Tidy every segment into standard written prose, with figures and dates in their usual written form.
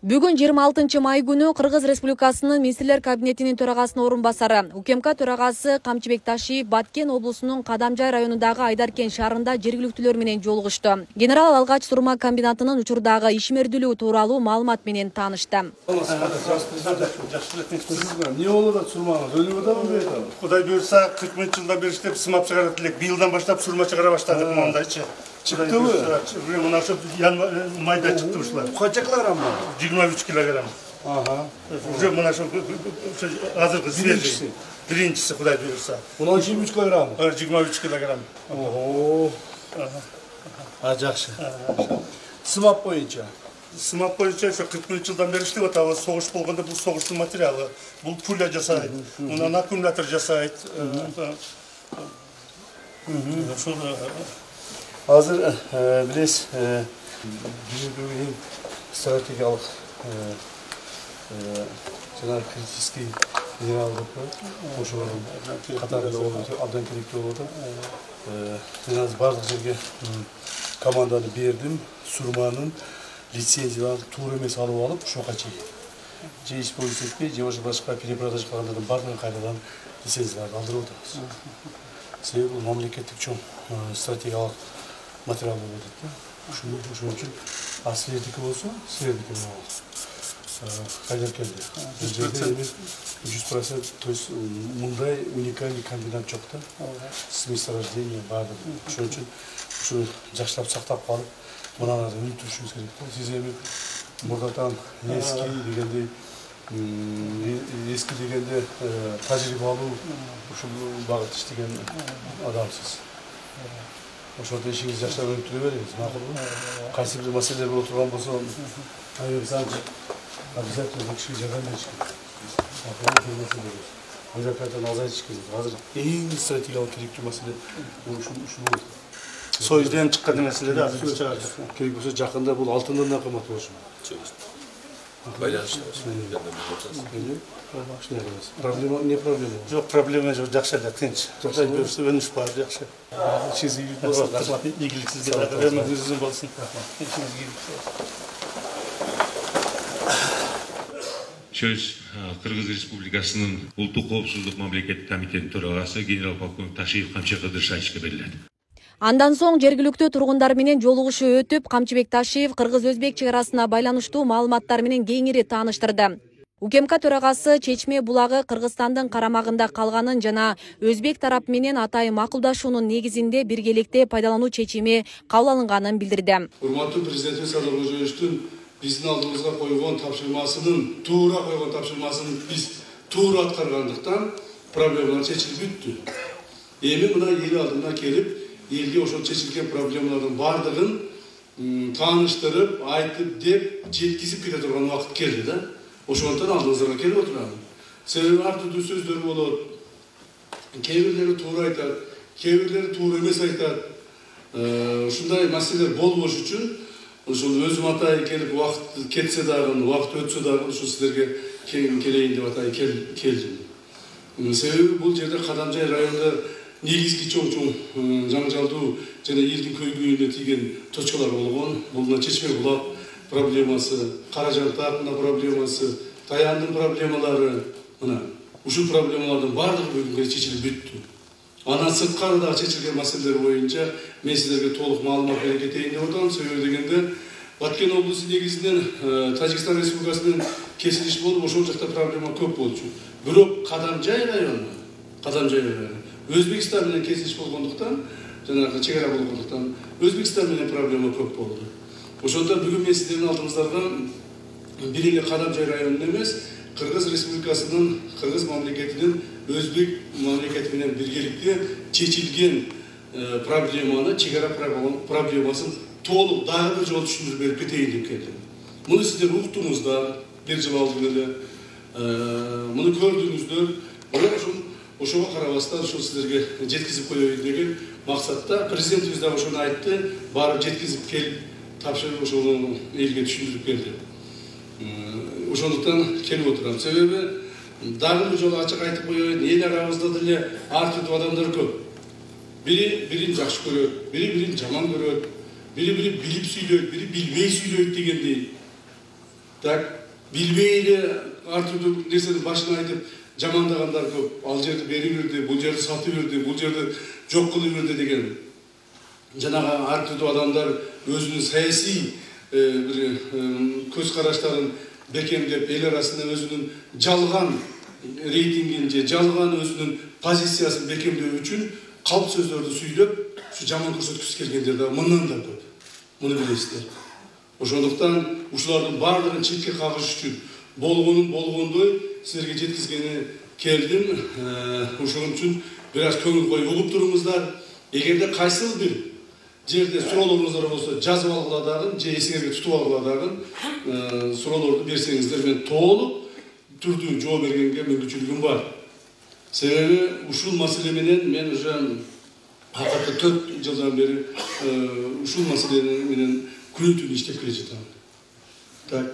Бүгүн 26 май күнү Кыргыз Республикасынын Министрлер кабинетинин төрагасынын орун басары, УКМК төрагасы Камчыбек Ташиев Баткен облусунун Кадамжай районундагы Айдаркен шаарында жергиликтүүлөр менен жолугушту. Генерал Алгач сурма комбинатынын учурдагы ишмердүүлүгү тууралуу маалымат менен таанышты. Не болот сурмаңыз? Өлүп атабы? Кудай буйрса 40 жылдан бери иштеп сымап чыгарат элек. Быйылдан баштап сурма чыгара баштадык мондайчы. Чыктыбы? Мына ошо майда чыкты ушулар. Канча килограмм? 23 килограмм. Ага. Уже мына ошо азыркы свежий. Биринчиси Кудай буйрса. 23 килограмм. 23 килограмм. Ого. Жакшы. Сымап боюнча. Сымап боюнча ошо 40 жылдан бери иштеп атабыз. Согуш болгондо бул согуштун материалы. Бул пуля жасайт. Мунан аккумулятор жасайт. Ошол Азыр билесиз, эң стратегиялык жана критический генералдык ошол катарында абдан керектүү болот. Мен азыр бардык жерге команданы бердим, сурманын лицензияларын туура эмес алып алып, ошока же использовать этпей, же башка перепродаж кылгандардын бардыгын кайрадан лицензияларды алдырып атабыз. Себеби бул мамлекеттик чоң стратегиялык материал болот да. Ошон үчүн силердики болсо, силердики болот. Айдаркенде 100%, то есть мындай уникальный комбинат жок да. С месторождения бардык. Ошон үчүн ушу жакшылап сактап калып, мынаны өнүктүрүшүбүз керек да. Сиз эми мурдатан эски дегенде тажрыйбалуу ушул багыт иштеген адамсыз. Ошондо ишиңизди жакшылап өнүктүрө бериңиз, макулбу? Кайсы бир маселелер болуп турган болсо, обязательно бул кишиге жардам бериш керек. Бюрократияны азайтыш керек. Азыр эң стратегиялык керектүү маселе ушул. Союзден чыккан маселе да азыр чыгарды. Керек болсо жакында бул алтындан да кымбат болушу мүмкүн. Проблема не проблема. Жок, проблема жок, жакшы эле, тынч. Кудай буйрса өнүш бар, жакшы. Сиз ийгилик болсун. Ийгилик сизге да, өмүрүңүз болсун. Söz Kırgız Respublikasının Ultuk Koopsuzluk Mamleket Komiteti Төрагасы генерал-полковник Ташиев Камчыбек Кыдыршевичке берилет. Андан соң жергиликтүү тургундар менен жолугушуу өтүп, Камчыбек Ташиев кыргыз-өзбек чек арасына байланыштуу маалыматтар менен кеңири тааныштырды. УКМК төрагасы Чечме булагы Кыргызстандын карамагында калганын жана өзбек тарап менен атайын макулдашуунун негизинде биргеликте пайдалануу чечими кабыл алынганын билдирди. Урматтуу президент Садыр Кожоевичтин биздин алдыбызга койгон тапшырмасынын биз туура аткаргандыктан проблемалар чечилип бүттү. Эми мына эл алдына келип, элге ошол чечилген проблемалардын бардыгын тааныштырып, айтып деп жеткизип келе турган убакыт келди да. Ошондон алдыңыздарга келип отурам. Себеби ар түрдүү сөздөр болот. Кээ бирлери туура айтат, кээ бирлери туура эмес айтат. Ушундай маселелер болбош үчүн ошол өзүм атайын келип убакыт кетсе дагы, убакыт өтсө дагы ошо силерге келейин деп атайын келдим. Себеби бул жерде Кадамжай районунда негизги чоң жаңжалдуу жана элдин көйгөйүнө тийген точкалар болгон. Бул Чечме булак проблемасы, Каражантактын проблемасы, Таяндын проблемалары, мына ушул проблемалардын бардыгы бүгүнкү чечилип бүттү. Анан сырткары да чечилген маселелер боюнча мен силерге толук маалымат бере кетейин деп атам. Себеби дегенде Баткен облусу негизинен Тажикстан Республикасынын кесилиш болуп, ошол жакта проблема көп болчу. Бирок Кадамжай району Өзбекстан менен кесилиш болгондуктан, жанагы чек ара болгондуктан Өзбекстан менен проблема көп болду. Ошондон бүгүн мен сиздердин алдыңыздарга бир эле Кадамжай районунун эмес, Кыргыз Республикасынын, Кыргыз мамлекетинин Өзбек мамлекети менен биргеликте чечилген проблеманы, чек ара проблемасын толук дагы бир жолу түшүндүрүп берип кетейин деп келдим. Муну сиздер уктуңуздар, бир жыл алдын эле муну көрдүңүздөр. Ошого карабастан ошо силерге жеткизип коеюн деген максатта президентибиз да ошону айтты, барып жеткизип келип тапшырып ошону элге түшүндүрүп келди. Ошондуктан келип отурам. Себеби дагы бир жолу ачык айтып коеюн, эл арабызда деле ар түрдүү адамдар көп. Бири бирин жакшы көрөт, бири бирин жаман көрөт, бири билип сүйлөйт, бири билбей сүйлөйт дегендей. Так, билбейли ар түрдүү нерсенин башына айтып жамандагандар көп. Ал жерди бери берди, бул жерди сатып берди, бул жерди жок кылып берди деген. Жанагы ар түрдүү адамдар өзүнүн саясий бир көз караштарын бекемдеп, эл арасында өзүнүн жалган рейтингин же жалган өзүнүн позициясын бекемдөө үчүн калп сөздөрдү сүйлөп, ушу жаман көрсөткүсү келгендер да мындан да көп. Муну билесиздер. Ошондуктан ушулардын баардыгын четке кагыш үчүн болгондой силерге жеткизгени келдим. Ошон үчүн бир аз көңүл коюп угуп туруңуздар. Эгерде кайсыл бир жерде суроолоруңуздар болсо жазып алгыла дагы, же эсиңерге тутуп алгыла дагы суроолорду берсеңиздер, мен толук түрдүү жооп бергенге мүмкүнчүлүгүм бар. Себеби ушул маселе менен мен уже акыркы 4 жылдан бери ушул маселе менен күнү-түнү иштеп келе жатам. Так,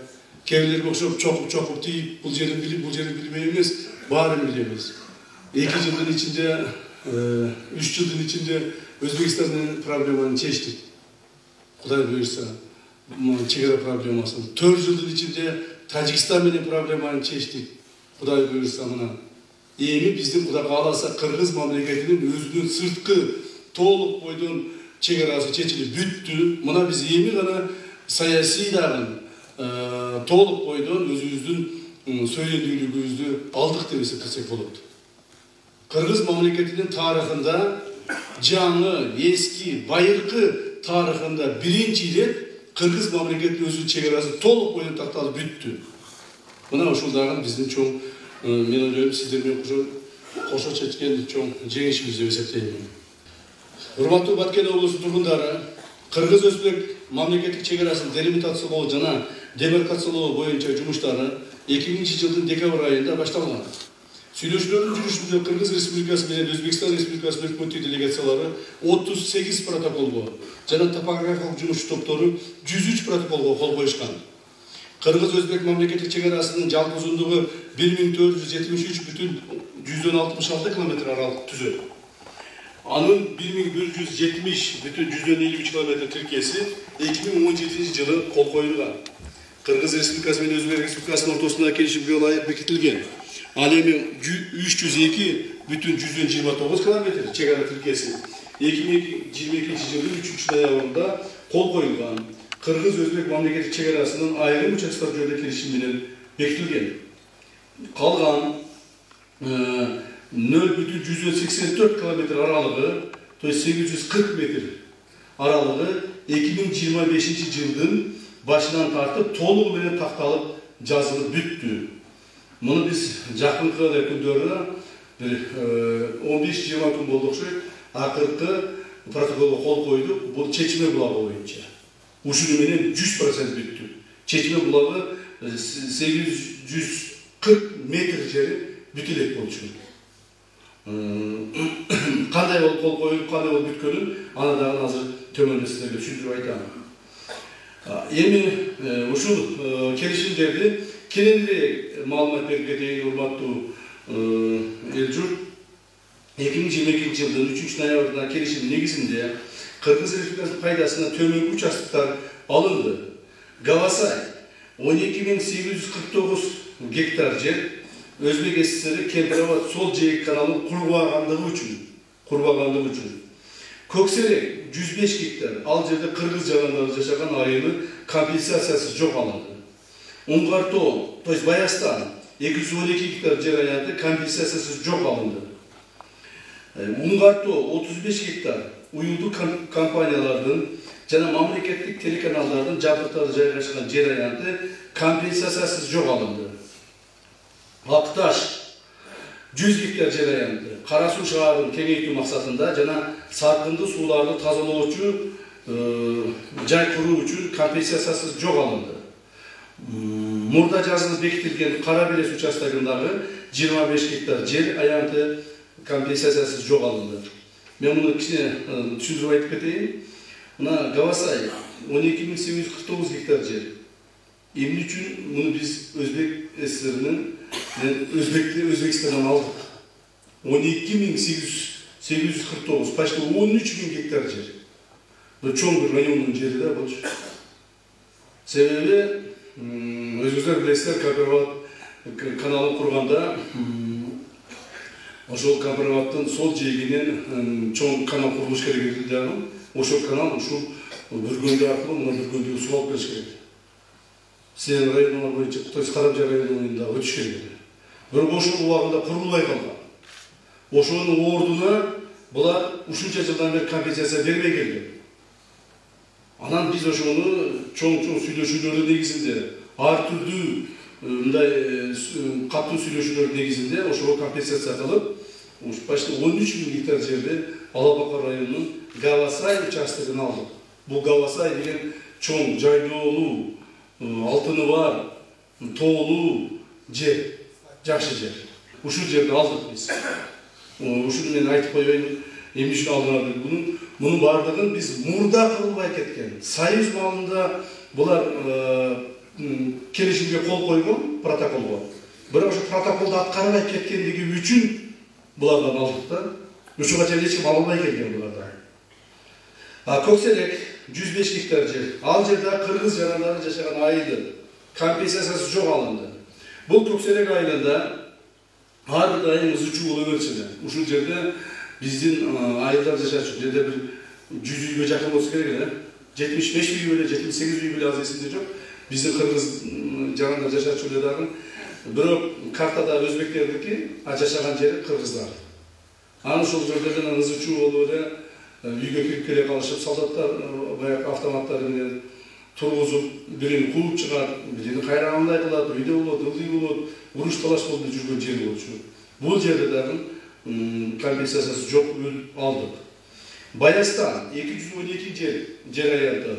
кээбилерге окшоп чокуп тийип, бул жерин билип, бул жерин билбей эмес, баарын билебиз. 2 жылдын ичинде, 3 жылдын ичинде Өзбекстандын проблеманы чечтик. Кудай буйрса, чегара проблемасын. 4 жылдын ичинде Тажикстан менен проблеманы чечтик. Кудай буйрса мына. Эми биздин Кудай кааласа кыргыз мамлекетинин өзүнүн сырткы толук бойдон чегарасы чечилип бүттү. Мына биз эми гана саясий дагы толук бойдон өзүбүздүн сөйлөндүүлүгүбүздү алдык деп эсептесек болот. Кыргыз мамлекетинин тарыхында жаңы, эски, байыркы тарыхында биринчи ирет кыргыз мамлекетинин өзүнүн чегарасы толук бойдон такталып бүттү. Мына ушул дагы биздин чоң, мен ойлойм, сиздер менен кошо чечкен чоң жеңишибиз деп эсептейм. Урматтуу Баткен облусу тургундары, кыргыз-өзбек мамлекеттик чегарасын делимитациялоо жана демаркациялоо боюнча жумуштары 2000 жылдын декабрь айында башталган. Сүйлөшүүлөрдүн жүрүшүндө Кыргыз Республикасы менен Өзбекстан Республикасынын өкмөттүк делегациялары 38 протоколго жана топографиялык жумуш топтору 103 протоколго кол коюшкан. Кыргыз-өзбек мамлекеттик чегарасынын жалпы узундугу 1473,166 км аралык түзөт. Анын 1170,153 км тиркеси 2017 жылы кол коюлган. Кыргыз Республикасы менен Өзбек Республикасынын ортосунда келишимге ылайык бекитилген. Ал эми 302,129 км чегара тиркеси 2022 жылдын 3-ноябрында кол коюлган. Кыргыз-өзбек мамлекеттик чегарасынын айрым участоктор жөнүндө келишим менен бекитилген. Калган 0,184 км аралыгы, то есть 840 метр аралыгы 2025 жылдын башынан тартып толугу менен такталып жазылып бүттү. Муну биз жакынкы күндөрдө 15-20 күн болду окшойт, акыркы протоколго кол койдук. Бул Чечме булагы боюнча. Ушуну менен 100% бүттү. Чечме булагы 840 метр жери бүтө элек болчу. Кандай болуп кол коюлуп, кандай болуп бүткөнүн аны дагы азыр төмөндө сиздерге түшүндүрүп айтам. Эми ушул келишимдерди кененирээк маалымат берип кетейин, урматтуу эл журт. 2022 жылдын 3-ноябрда келишим негизинде Кыргыз Республикасынын пайдасына төмөнкү участоктор алынды. Гавасай 12.849 гектар жер Өзбек ССР Кемпирабад сол жээк каналын курбагандыгы үчүн. Көксерек 105 гектар, ал жерде кыргыз жарандары жашаган айылы компенсациясы жок алынды. Уңгартоо, то есть Баястан 212 гектар жер аянты компенсациясы жок алынды. Уңгартоо 35 гектар уюлдук компаниялардын жана мамлекеттик телеканалдардын жабдыктары жайгашкан жер аянты компенсациясы жок алынды. Акташ 100 гектар жер аянты Кара Суу шаарын кеңейтүү максатында жана саркынды сууларды тазалоочу жай куруу үчүн компенсациясы жок алынды. Мурда жазылып бекитилген Кара Белес участогундагы 25 гектар жер аянты компенсациясы жок алынды. Мен муну кичине түшүндүрүп айтып кетейин. Мына Гавасай 12.849 гектар жер. Эмне үчүн муну биз Өзбек ССРнин Өзбекстандан алдык. 12.849, почти 13.000 гектар жер. Бул чоң бир райондун жери да болчу. Себеби өзүңүздөр билесиздер, Капырбат каналын курганда ошол Капырбаттын сол жээгинен чоң канал курулуш керек эди дагы. Ошол канал ушул бүргөндү аркылуу мына бүргөндүгө суу алып келиш керек. Сен районуна боюнча Кутайс Карамжа районунда өтүш керек эди. Бирок ошол убагында курулбай калган. Ошонун ордуна булар ушунча жылдан бери компенсация бербей келген. Анан биз ошону чоң сүйлөшүүлөрдүн негизинде, ар түрдүү мындай катуу сүйлөшүүлөрдүн негизинде ошого компенсация кылып, почти 13.000 гектар жерди Алабака районунун Гавасай участогун алдык. Бул Гавасай деген чоң жайлоолуу, алтыны бар, тоолуу жер, жакшы жер. Ушул жерди алдык биз. Ушуну мен айтып коеюн, эмне үчүн алдылар деп. Мунун бардыгын биз мурда кылбай кеткен. Союз маалында булар келишимге кол койгон протоколго. Бирок ошо протоколду аткарбай кеткендиги үчүн булардан алдык да. Ушуга чейин эч ким албай келген булардан. Көкселек 105 гектар жер. Ал жерде кыргыз жарандары жашаган айылы компенсациясы жок алынды. Бул Көкселек айылында ар бир айыл ызычуу боло берчү. Ушул жерде биздин айылдар жашачу жерде бир 100 үйгө жакын болсо керек эле. 75 үй беле, 78 үй беле аз эсимде жок. Биздин кыргыз жарандар жашачу эле дагы. Бирок картада өзбектердики, а жашаган жери кыргыздар. Анан ошол жерлерден ызычуу болуп эле үйгө кирип келе калышып, солдаттар баягы автоматтар менен тургузуп, бирин кууп чыгат, бирин кайрагандай кылат, үйдө болот, ылдый болот, уруш талаш болуп жүргөн жер болчу. Бул жерде дагы компенсациясы жок алдык. Баястан 212 жер аянты.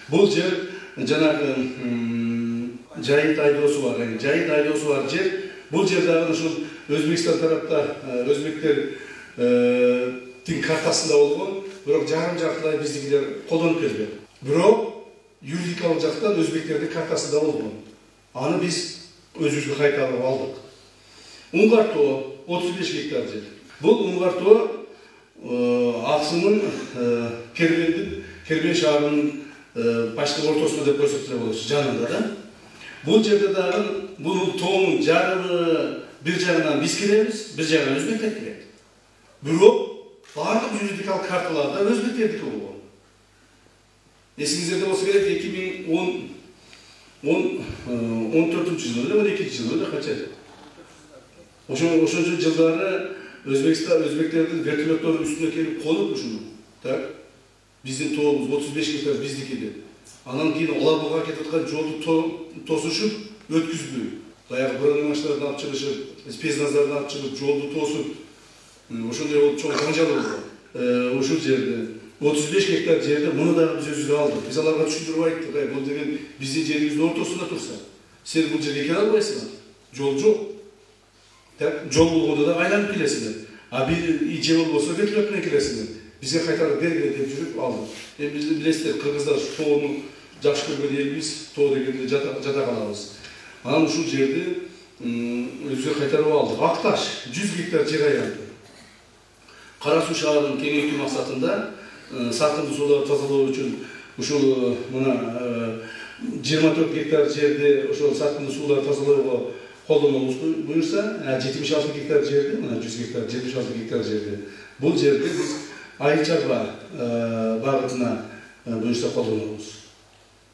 Бул жер жанагы жайыт айдоосу бар, жайыт айдоосу бар жер. Бул жерде ошол Өзбекстан тарапта өзбектердин картасында болгон, бирок жарым жартылай биздикилер колдонуп келген. Бирок юридикалык жактан өзбектердин картасында болгон. Аны биз өзүбүзгө кайтарып алдык. Уңгартоо 35 гектар жер. Бул Уңгартоо Аксунун Кербен шаарынын почти ортосунда деп койсок деле болот, жанында да. Бул жерде дагы бул тоонун жарымы бир жагынан биз киребиз, бир жагынан өзбектер кирет. Бирок бардык юридикалык карталарда өзбектердики болгон. Эсиңизде болсо керек 2014-жылы эле 12-жылы эле кача. Ошончо жылдары өзбектердин вертолеттору үстүнө келип конуп ушуну. Так. Биздин тообуз 35 гектар биздики деп. Анан кийин Алабага кетип аткан жолду тосушуп, өткүзбөй. Баягы бронемашиналарды алып чыгышып, спецназарды алып чыгып, жолду тосуп, ошондой болуп чоң жаңжал болду. Ушул жерде 35 гектар жерде муну дагы биз өзүбүз алдык. Биз аларга түшүндүрүп айттык, бул деген биздин жерибиздин ортосунда турса, сен бул жерге келе албайсың. Жол жок. Жол болгондо да айланып келесиңер. А бир ije болбосо вертолет менен келесиңер. Бизге кайтарып бергиле деп жүрүп алдык. Эми биз билесиздер, кыргыздар тоону жакшы көргөн элбиз, тоо дегенде жата калабыз. Анан ушул жерди өзүбүзгө кайтарып алдык. Акташ 100 гектар жер аянты. Кара Суу шаарынын кеңейтүү максатында сакындуу сууларды тазалоо үчүн ушул мына 24 гектар жерди ошол сакындуу сууларды тазалоого колдонобуз буюрса, 76 гектар жерди, мына 100 гектар, 76 гектар жерди. Бул жерди биз Айчарба багытына буюрса колдонобуз.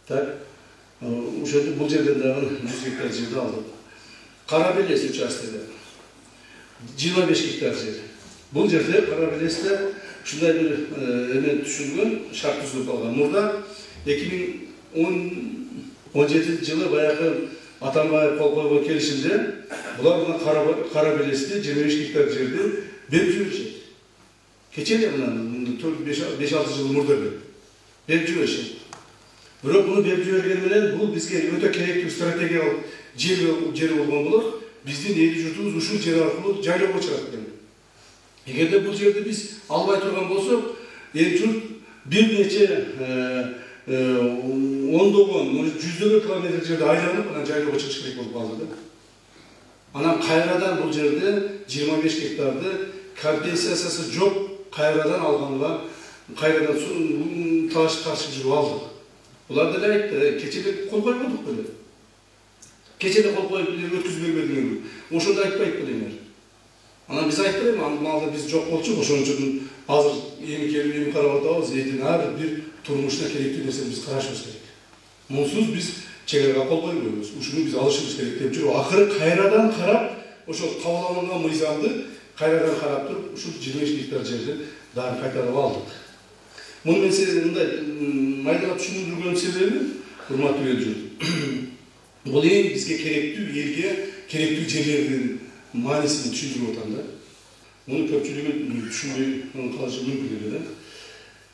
Так. Ошол бул жерден дагы 100 гектар жерди алдык. Карабелес участогу 25 гектар жер. Бул жерде Карабелесте ушундай бир эме түшүлгөн, шарт түзүлүп калган. Мурда 2017 жылы баягы Атамбаев кол койгон келишимде булар мына Карабелесте 25 гектар жерди берип жиберишет. Кечене мына 5-6 жыл мурда берип жиберишет. Бирок муну берип жиберген менен бул бизге өтө керектүү стратегиялык жер болгон болот. Биздин эл журтубуз ушул жер аркылуу жайлоого чыгат экен. Эгерде бул жерди биз албай турган болсок, эл журт бир нече ондогон, жүздөгөн километр жерде айланып, анан жайлоого чыгыш керек болуп калды да. Анан кайрадан бул жерде 25 гектарды компенсациясы жок кайрадан алганга, кайрадан талашып жүрүп алдык. Булар деле айтты, кечеде кол койбодук беле. Keçede kol koyup ötküzüp berбедиңер. Ошондо айтпайт белеңер. Анан биз айтпайбы, малда биз жок болчу, ошон үчүн азыр эми келип эми карап атабыз, эйтин ар бир турмушта керектүү нерсени биз карашыбыз керек. Мунсуз биз чегарага кол койбойбуз. Ушуну биз алышыбыз керек деп жүрүп, акыры кайрадан карап, ошо кабыл алынган мыйзамды кайрадан карап туруп, ушул 22 гектар жерди дагы кайтарып алдык. Муну мен сизге мындай майдалап түшүндүргөн себеби, урматтуу элчи, бул эң бизге керектүү, элге керектүү жерлердин маанисин түшүндүрүп атам да. Муну көпчүлүгү түшүнбөй калышы мүмкүн эле да.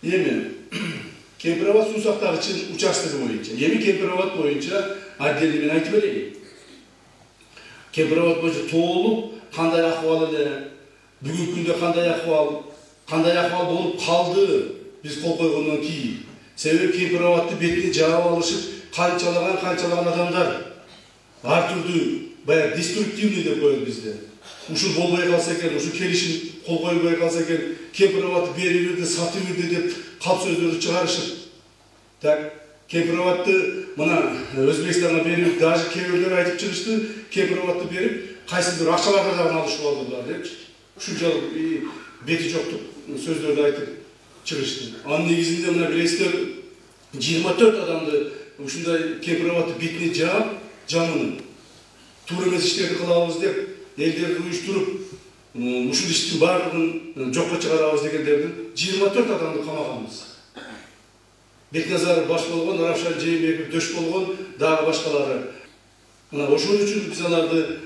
Эми Кемпирабад суу сактагычын участогу боюнча, эми Кемпирабад боюнча отдельно мен айтып берейин. Кемпирабад боюнча толук кандай акыбал эле, бүгүнкү күндө кандай акыбал болуп калды биз кол койгондон кийин. Себеби Кемпирабадты бетине жаап алышып, канчалаган адамдар ар түрдүү баягы деструктивный деп коет бизде. Ушул болбой калса экен, ушул келишим кол койбой калса экен, Кемпирабадты берип берди, сатып берди деп калп сөздөрдү чыгарышып. Так, Кемпирабадты мына Өзбекстанга берип, даже кээ бирлер айтып чыгышты, Кемпирабадты берип, кайсыдыр акчаларды дагы алышып алдылар деп. Ушунчалык бети жоктук сөздөрдү айтып чыгышты. Анын негизинде мына билесиздер 24 адамды ушундай Кемпирабадты бетине жаап, жамынып туура эмес иштерди кылабыз деп элдерди уюштуруп, ушул иштин баардыгын жокко чыгарабыз дегендердин 24 адамды камаганбыз. Бекназаров баш болгон, Равшан Жээнбеков дөш болгон, дагы башкалары. Мына ошол үчүн биз аларды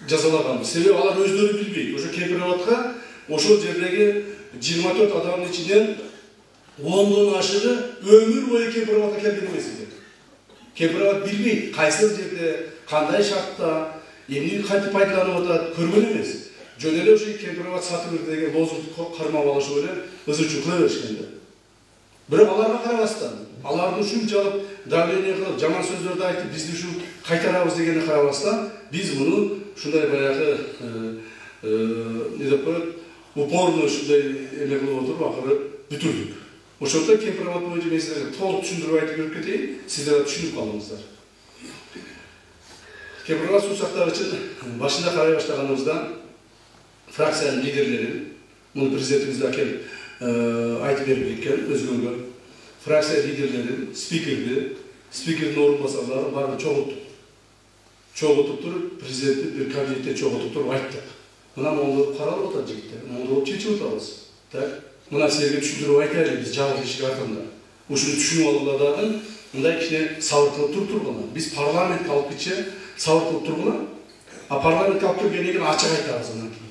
жазалаганбыз. Себеби алар өздөрү билбейт. Ошо Кемпирабадка ошол жердеги 24 адамдын ичинен 10дон ашыгы өмүр бою Кемпирабадка келген эмес экен. Кемпирабад билбейт, кайсы жерде, кандай шартта, эмне кантип пайдаланып атат, көргөн эмес. Жөн эле ошо Кемпирабад сатып берди деген лозунгду кармап алышып эле ызы-чуу кыла беришкенде. Бирок аларга карабастан, алардын ушунчалык давление кылып, жаман сөздөрдү айтып, бизди ушу кайтарабыз дегенди карабастан, биз муну ушундай баягы не деп коет, упорно ушундай эме кылып отуруп, акыры бүтүрдүк. Ошондо Кемпирабад боюнча мен силерге толук түшүндүрүп айтып берип кетейин, сиздер да түшүнүп калыңыздар. Кемпирабад суу сактагычын башында карай баштаганыбызда фракциянын лидерлери, муну президентибиз да келип айтып берип кеткен өзгөгө, фракция лидерлерин, спикердин орун басарлары баары чогултуп туруп, президенттин бир кабинетте чогултуп туруп айттык. Мына моңду каралып атат жигиттер, моңду чечип атабыз. Так, мына силерге түшүндүрүп айтайлы, биз жабык эшик артында. Ушуну түшүнүп алгыладагы мындай кичине сабыр кылып тургула. Биз парламентке алып кетче сабыр кылып тургула. А парламентке алып келгенден кийин ачык айтабыз анан кийин.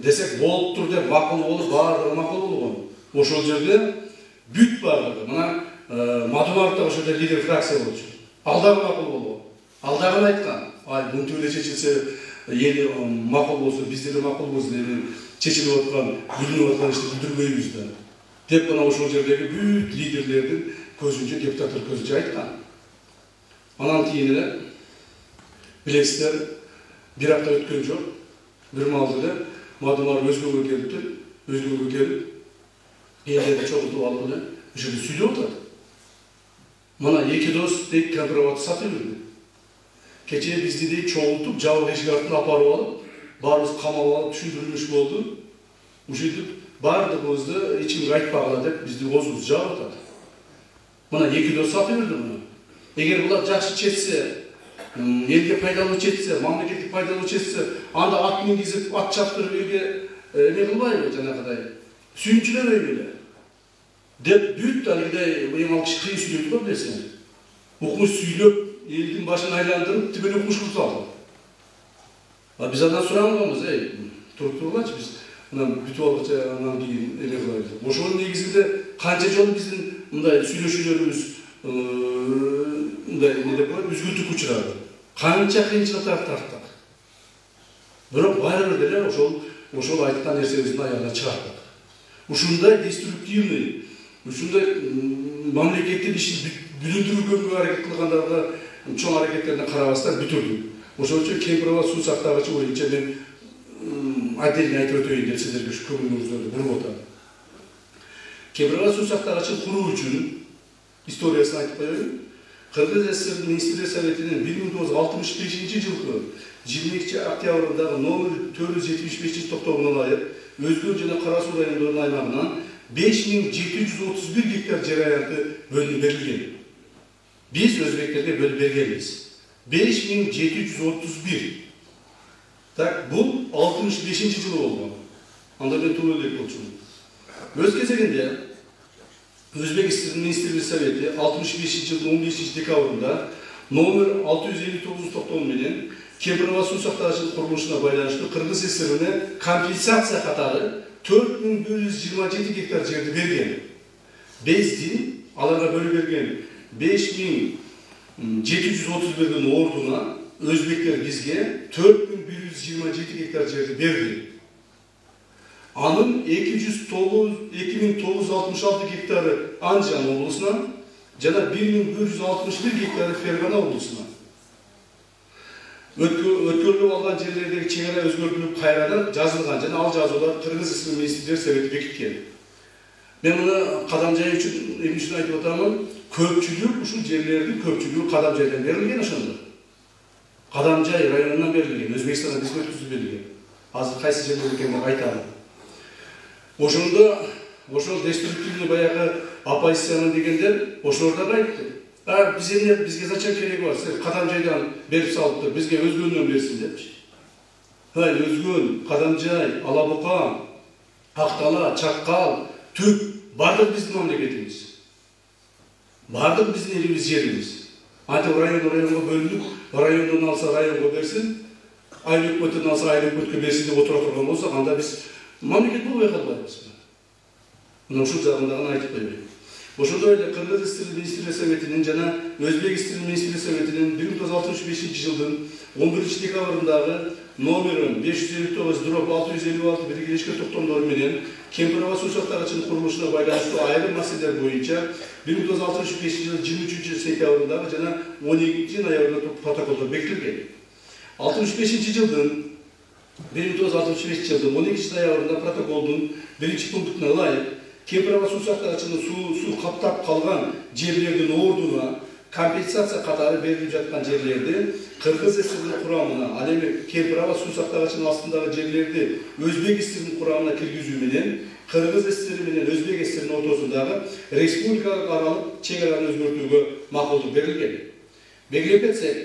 Десек болуп тур деп макул болуп, баардыгы макул болгон. Ошол жерде бүт баардыгы. Мына Мадумаров да ошол жерде лидер фракция болчу. Ал дагы макул болгон. Ал дагы айткан. Ай, мынтип эле чечилсе, эл макул болсо, бизде да макул болсун деп чечилип аткан, бүлүнүп аткан ишти бүлдүрбөйбүз да. Деп мына ошол жердеги бүт лидерлердин көзүнчө, депутаттар көзүнчө айткан. Анан кийин эле билесиздер, бир апта өткөн жок, бир маалда эле Мадумар өзгөгө келип, элдерди чогултуп алып эле ошол жерде сүйлөп атат. Мына эки дос дейт Кемпирабадты сатып берди. Кечээ бизди дейт чогултуп, жабык эшик артына апарып алып, баарыбыз камап алып түшүндүрүлүш болду. Ушинтип баардыгыбызды эч кимге айтпагыла деп бизди оозубузду жаап атат. Мына эки дос сатып берди муну. Эгер булар жакшы чечсе, элге пайдалуу чечсе, мамлекеттик пайдалуу чечсе, анда ат мингизип, ат чаптырып элге эме кылбайбы жанагыдай, сүйүнчүлөбөйбү эле. Деп бүт алгыдай эң алгыч кыйын сүйлөдү го билесиңер. Укмуш сүйлөп, элдин башын айландырып, тибин укмуш кылып алды. Биз андан суранганбыз, туруп-тургулачы биз мына бүтүп алгыча андан кийин эме кылайбыз. Ошонун негизинде канча жолу биздин мындай сүйлөшүүлөрүбүз мындай эмне деп коет, үзгүлтүккө учурады. Канча кыйынчылыктар тарттык. Бирок баары бир деле ошол айткан нерсебиздин аягына чыгарттык. Ушундай деструктивный, ушундай мамлекеттин ишин бүлүндүрүүгө аракет кылгандарга чоң аракеттерине карабастан бүтүрдүк. Ошол үчүн Кемпирабад суу сактагычы боюнча мен отдельно айтып өтөйүн деп сиздерге ушу көңүлүңүздөрдү буруп атам. Кемпирабад суу сактагычын куруу үчүн историясын айтып коеюн. Kırgız SSR Ministrler Sovetinin 1965 жылғы 22 октябрдағы номер 475 тоқтауына лайық Өзгөн және Қарасу райондарының аймағынан 5731 гектар жер аянты бөлініп берілген. Біз өзбектерге бөліп бергенбіз. 5731. Так, бұл 65 жылы болған. Анда мен туылдек болчумун. Өз кезегінде Өзбек істері Министрлер Советі 65 жылдың 15 декабрында номер 659 тоқтауыменен Кемпірова су сақтағыштың құрылышына байланышты Қырғыз ССР-іне компенсация қатары 4127 гектар жерді берген. Бездин аларға бөліп берген 5731 ордуна өзбектер бізге 4127 гектар жерді берді. Анын 2966 гектары Анжан облысынан, жана 1161 гектары Ферғана облысынан. Өткөрүлүп алган жерлердеги чегара өзгөртүлүп кайрадан жазылган жана ал жазуулар Кыргыз ССР Министрлер Совети бекиткен. Мен муну Кадамжай үчүн айтып атамын, көпчүлүк ушул жерлердин көпчүлүгү Кадамжайдан берилген ошондо. Кадамжай районунан берилген, Өзбекстанга бизге өткөзүп берилген. Азыр кайсы жерлер экенин айтамын. Ошол деструктивный баягы оппозицияны дегендер ошолордон айтты. Бизге зачем керек бар? Кадамжайдан берип салыптыр, бизге Өзгөндөн берсин депчи. Өзгөн, Кадамжай, Алабука, Актала, Чаккал, Түп бардык биздин мамлекетибиз. Бардык биздин элибиз, жерибиз. Антип районго бөлүнүп, райондон алса районго берсин, айыл өкмөттөн алса айыл өкмөткө берсин деп отура турган болсок, анда биз мамлекет болбой калбайбыз. Мына ушул жагындагы айтып койбойм. Ошондой эле Кыргыз ССР Министрлер Советинин жана Өзбек ССР Министрлер Советинин 1965 жылдын 11 декабрындагы номерин 559/656 биргелешкен токтомдору менен Кемпирова суу сактагычынын курулушуна байланыштуу айрым маселелер боюнча 1965 жылы 23 сентябрындагы жана 12 ноябрда протоколдор бекитилген. 65 жылдын 1965 жылдын 12 ноябрында протоколдун 1 пунктуна ылайык Кемпирова суу сактагычынын суу каптап калган жерлердин ордуна компенсация катары берилип жаткан жерлерди Кыргыз ССР курамына, ал эми Кемпирова суу сактагычынын астындагы жерлерди Өзбек ССР курамына киргизүү менен Кыргыз ССР менен Өзбек ССР ортосундагы республикалык аралык чегараны өзгөртүүгө макулдук берилген. Белгилеп кетсек,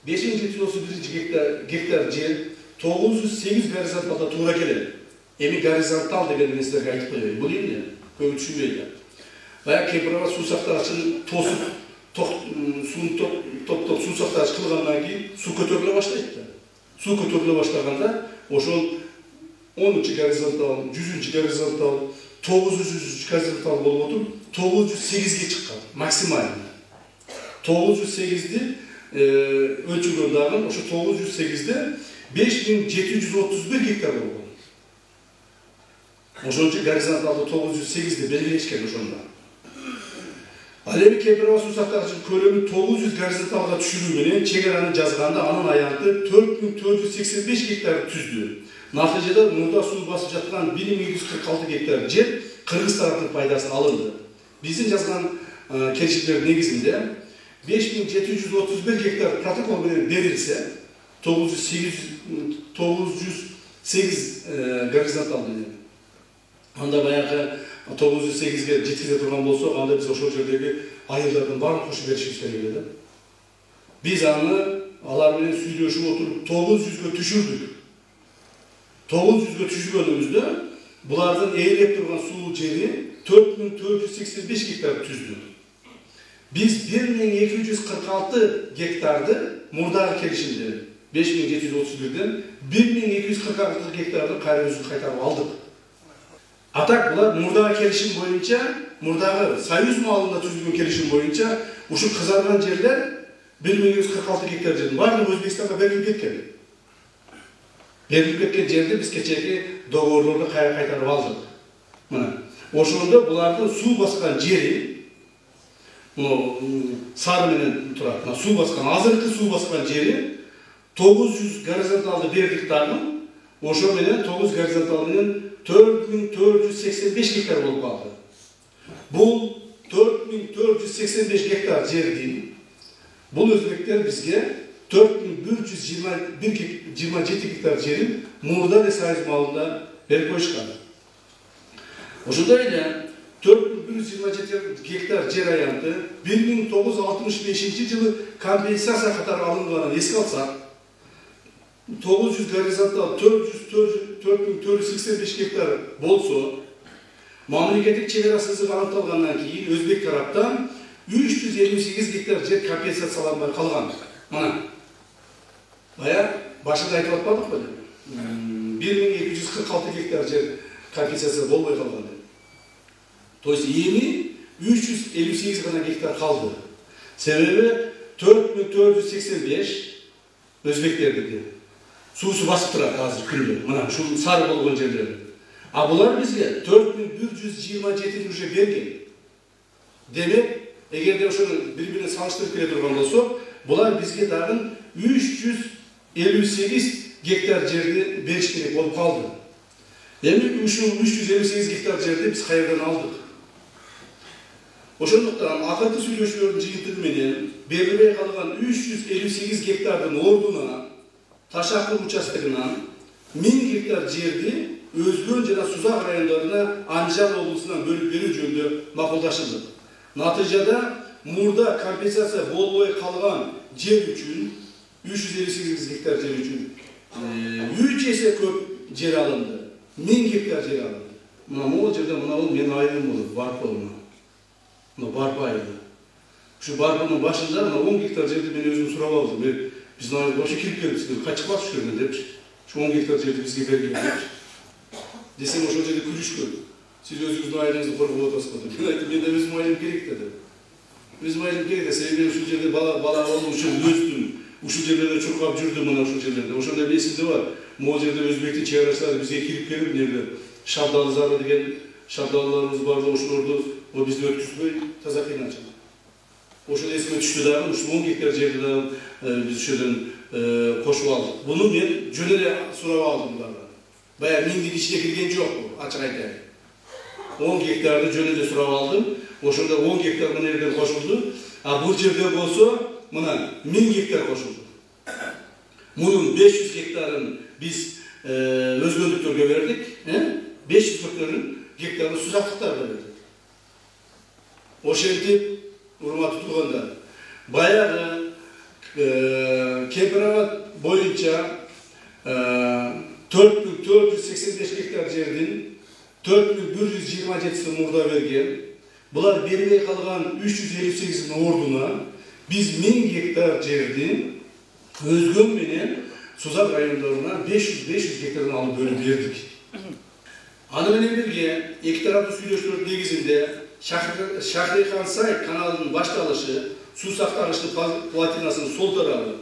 5731 гектар жер 908 горизонталда туура келет. Эми горизонтал деген нерселерге айтып коеюн. Бул эмне? Көп түшүнбөйт. Баягы Кемпирова суу сактагычын тосуп, суу сактагыч кылгандан кийин суу көтөрүлө баштайт да. Суу көтөрүлө баштаганда ошол 10-чы горизонтал, 100-чы горизонтал, 900-чы горизонтал болуп отуруп 908ге чыккан максимально. 908ди ölçülgön dağın, oşu 908'de 5731 hektar oldu. Oşoncu gorizontalda 908'de belirleşken oşonda. Alemi Kempirova suu saktagычынын kölömü 900 gorizontalga düşürүү menен чегараны жазганда анын аянты 4485 гектар түздү. Натыйжада мурда суу басып жаткан 1246 гектар жер Кыргыз тараптын пайдасына алынды. Биздин жазган келишимдер негизинде 5731 гектар протокол менен берилсе 908 горизонтал менен. Анда баягы 908ге жеткизе турган болсок, анда биз ошол жердеги айылдардын баарын кошуп беришибиз керек эле. Биз аны алар менен сүйлөшүп отуруп 900ге түшүрдүк. 900ге түшүргөнүбүздө булардын ээлеп турган суу жери 4485 гектар түздү. Biz 1246 hektardı murdağ kelişimde 5731'den 1246 hektarda kayrağızı kaytarıp aldık. Atak bular murdağ kelişim boyunca, murdağı Soyuz malında tüzgün kelişim boyunca uşu kızargan yerler 1246 hektar жердин баардыгы Өзбекстанга берилип кеткен. Берилип кеткен жерде биз кечээки договорлорду кайтарып алдык. Мына ошондо булардын суу баскан жери сары менен турат. Суу баскан, азыркы суу баскан жери 900 горизонталды бердик дагы. Ошо менен 900 горизонтал менен 4485 гектар болуп калды. Бул 4485 гектар жердин Бұл өзбектер бізге 4127 гектар жерін Мурда Союз малында беріп қойышқан. Ошондой эле 4127 гектар жер аянты 1965 жылы компенсация катары алынганын эске алсак, 900 горизонтал 4485 гектар болсо, мамлекеттик чегара сызыгы аныкталгандан кийин өзбек тараптан 358 гектар жер компенсацияланбай калган. Мына бая башында айтып атпадыкпы? 1246 гектар жер компенсация болбой калган. То есть эми 358 гана гектар калды. Себеби 4485 өзбектердики. Суусу басып турат азыр күндө. Мына ушул сары болгон жерлер. А булар бизге 4127 уже берген. Демек, эгерде ошону бири-бирине салыштырып келе турган болсок, булар бизге дагы 358 гектар жерди бериш керек болуп калды. Эми ушул 358 гектар жерди биз кайерден алдык? Ошондуктан акыркы сүйлөшүүлөрдүн жыйынтыгы менен берилбей калган 358 гектардын ордуна Ташакыр участогунан 1000 гектар жерди Өзгөн жана Сузак райондоруна Анжан облусунан бөлүп берүү жөнүндө макулдашылды. Натыйжада Мурда компенсация болбой калган жер үчүн 358 гектар жер үчүн 3 эсе көп жер алынды. 1000 гектар жер алынды. Мына могул жерде мына бул менин айылым болот, барпа мына. Мына барпа айылы. Ушу барпанын башында мына 10 гектар жерди мен өзүм сурап алдым. Биздин айыл вообще кирип келип, качып калып жүргөн депчи. Ушу 10 гектар жерди бизге берген депчи. Десем ошол жерде күрүшкөн. Сиз өзүңүздүн айылыңызды коргоп атасызбы деп. Мен айттым, менде өзүм айылым керек деди. Өзүм айылым керек десе, мен ушул жерде бала болуп ушул өстүм. Ушул жерлерде чуркап жүрдүм мына ушул жерлерде. Ошондой эсимде бар. Могул жерде өзбектин чек-арачылары бизге кирип келип, нерде Шабдалы зары деген шабдалыларыбыз бар, ошолорду бизди өткүзбөй таза кыйнанчылык. Ошол эсиме түштү дагы, ушул 10 гектар жерди дагы биз ошодон кошуп алдык. Буну мен жөн эле сурап алдым булардан. Бая миндин ичине кирген жок бул, ачык айтайын. 10 гектарды жөн эле сурап алдым. Ошондо 10 гектар мына жерден кошулду. А бул жерде болсо, мына 1000 гектар кошулду. Мунун 500 гектарын биз өзгөндүктөргө бердик, 500 гектарын сузактыктарга бердик. Ошентип, урматтуу туугандар, баягы Кемпирабад боюнча 4485 гектар жердин 4127 Мурда берген. Булар бербей калган 358 ордуна биз 1000 гектар жерди Өзгөн менен Сузак райондоруна 500 гектардан алып бөлүп бердик. Аны менен бирге эки тараптуу сүйлөшүүлөр негизинде Шахрихансай каналынын башталышы, суу сактагычтын платинасынын сол тарабы,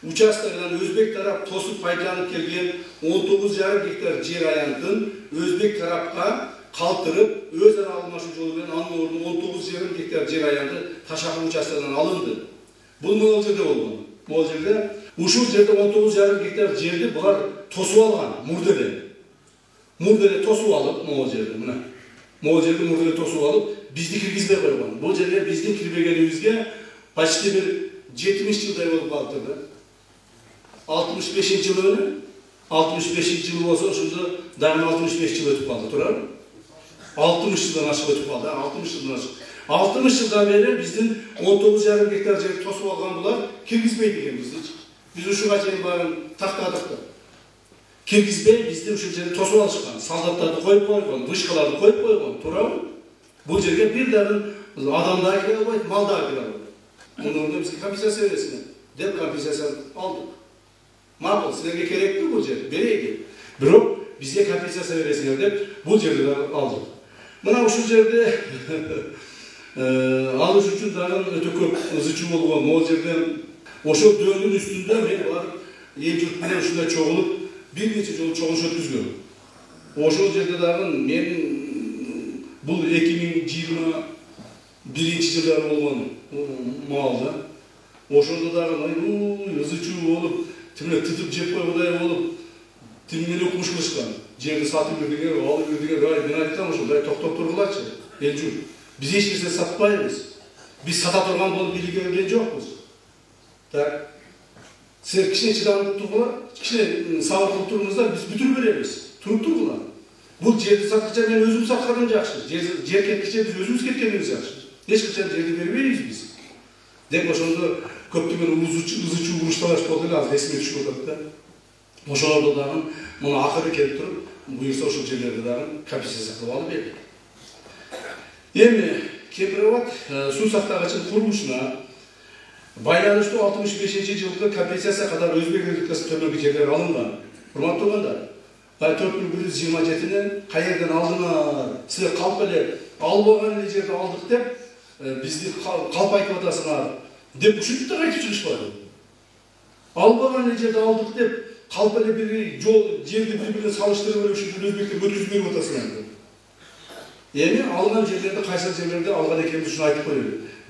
участогунан өзбек тарап тосуп пайдаланып келген 19,5 гектар жер аянтын өзбек тарапка калтырып, өз ара алмашуу жолу менен анын ордуна 19,5 гектар жер аянты Ташакыр участогунан алынды. Бул могул жерде болгон. Могул жерде ушул жерде 19,5 гектар жерди булар тосуп алган, мурделе тосуп алып, могул жерде мына. Могул жерди мурделе тосуп алып, бизди киргизбей койгон. Бул жерге биздин кирбегенибизге почти бир 70 жылдай болуп калыптыр да. 65-жылы 65-жыл болсо, ошондо дагы 65 жыл өтүп калды, туурабы? 60 жылдан ашык өтүп калды, 60 жылдан ашык. 60 жылдан бери биздин 19,5 гектар жерди тосуп алган булар киргизбейт экен бизди. Биз ушуга чейин баарын тактадык да. Киргизбей бизди ушул жерде тосуп алышкан, солдаттарды коюп койгон, вышкаларды коюп койгон, туурабы? Бул жерге бир дагы адам да кире албайт, мал да кире албайт. Мунун ордуна бизге компенсация бересиңер деп компенсация алдык. Макул, силерге керекпи бул жер? Берейик. Бирок бизге компенсация бересиңер деп бул жерди да алдык. Мына ушул жерде алыш үчүн дагы өтө көп ызычуу болгон. Могул жерден ошол дөөнүн үстүндө мен барып эл журт менен ушундай чогулуп бир нече жолу чогулуш өткүзгөм. Ошол жерде дагы мен бул 2021-жылдары болгон маалда. Ошондо дагы ызычуу болуп, тимне тытып жеп койгодай болуп, тимнен окумуш кылышкан. Жерди сатып бердиңер, алып бердиңер, мен айткам ошондай токтоп тургулачы. Эл журт. Биз эч нерсе сатпайбыз. Биз сата турган болуп билген жокпуз. Так. Siz kişine çıdanlık turgular, kişine sağlık turgunuzlar biz bütün veremiz. Turup turgular. Bu cerdi sattıkça ben özüm satkadım jakşı. Cer ketkiçe biz özümüz ketkenimiz jakşı. Hiç kıçan cerdi vermeyiz biz. Dep oşonda köptügen ızıçı uruştalaş boldu az resmi düşüp otadı. Oşolarda dagı bunu akırı kelip turup buyursa oşol жерlерде дагы комиссия сактап алып берди. Эми Кемпироват суу сактагычын курулушуна байланыштуу 65-жылкы компенсация катары Өзбек Республикасы төмөнкү жерлер алынган. Урматтуу туугандар, 4127-нен каерден алдыңар? Силер калп эле албаган эле жерди алдык деп бизди калп айтып атасыңар деп ушинтип да айтып чыгышпады. Албаган эле жерди алдык деп калп эле бир жол жерди бири-бирине салыштырып эле ушинтип өзбектер өткүзүп берип атасыңар. Эми алган жерлерде кайсы жерлерде алган экенбиз ушуну айтып коелу.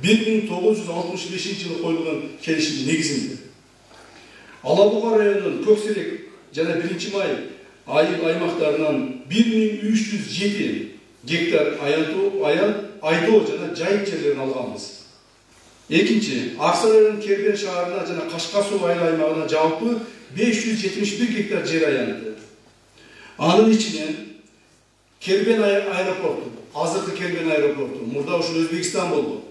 1965-жылы коюлган келишим негизинде Алабуга районунун Көксерек жана 1-Май айыл аймактарынан 1307 гектар айдоо жана жайык жерлерин алганбыз. Экинчи, Аксай районунун Кербен шаарына жана Кашкар суу айыл аймагына жалпы 571 гектар жер аянды. Анын ичинен Кербен аэропорту, азыркы Кербен аэропорту, мурда ушул Өзбекстан болду.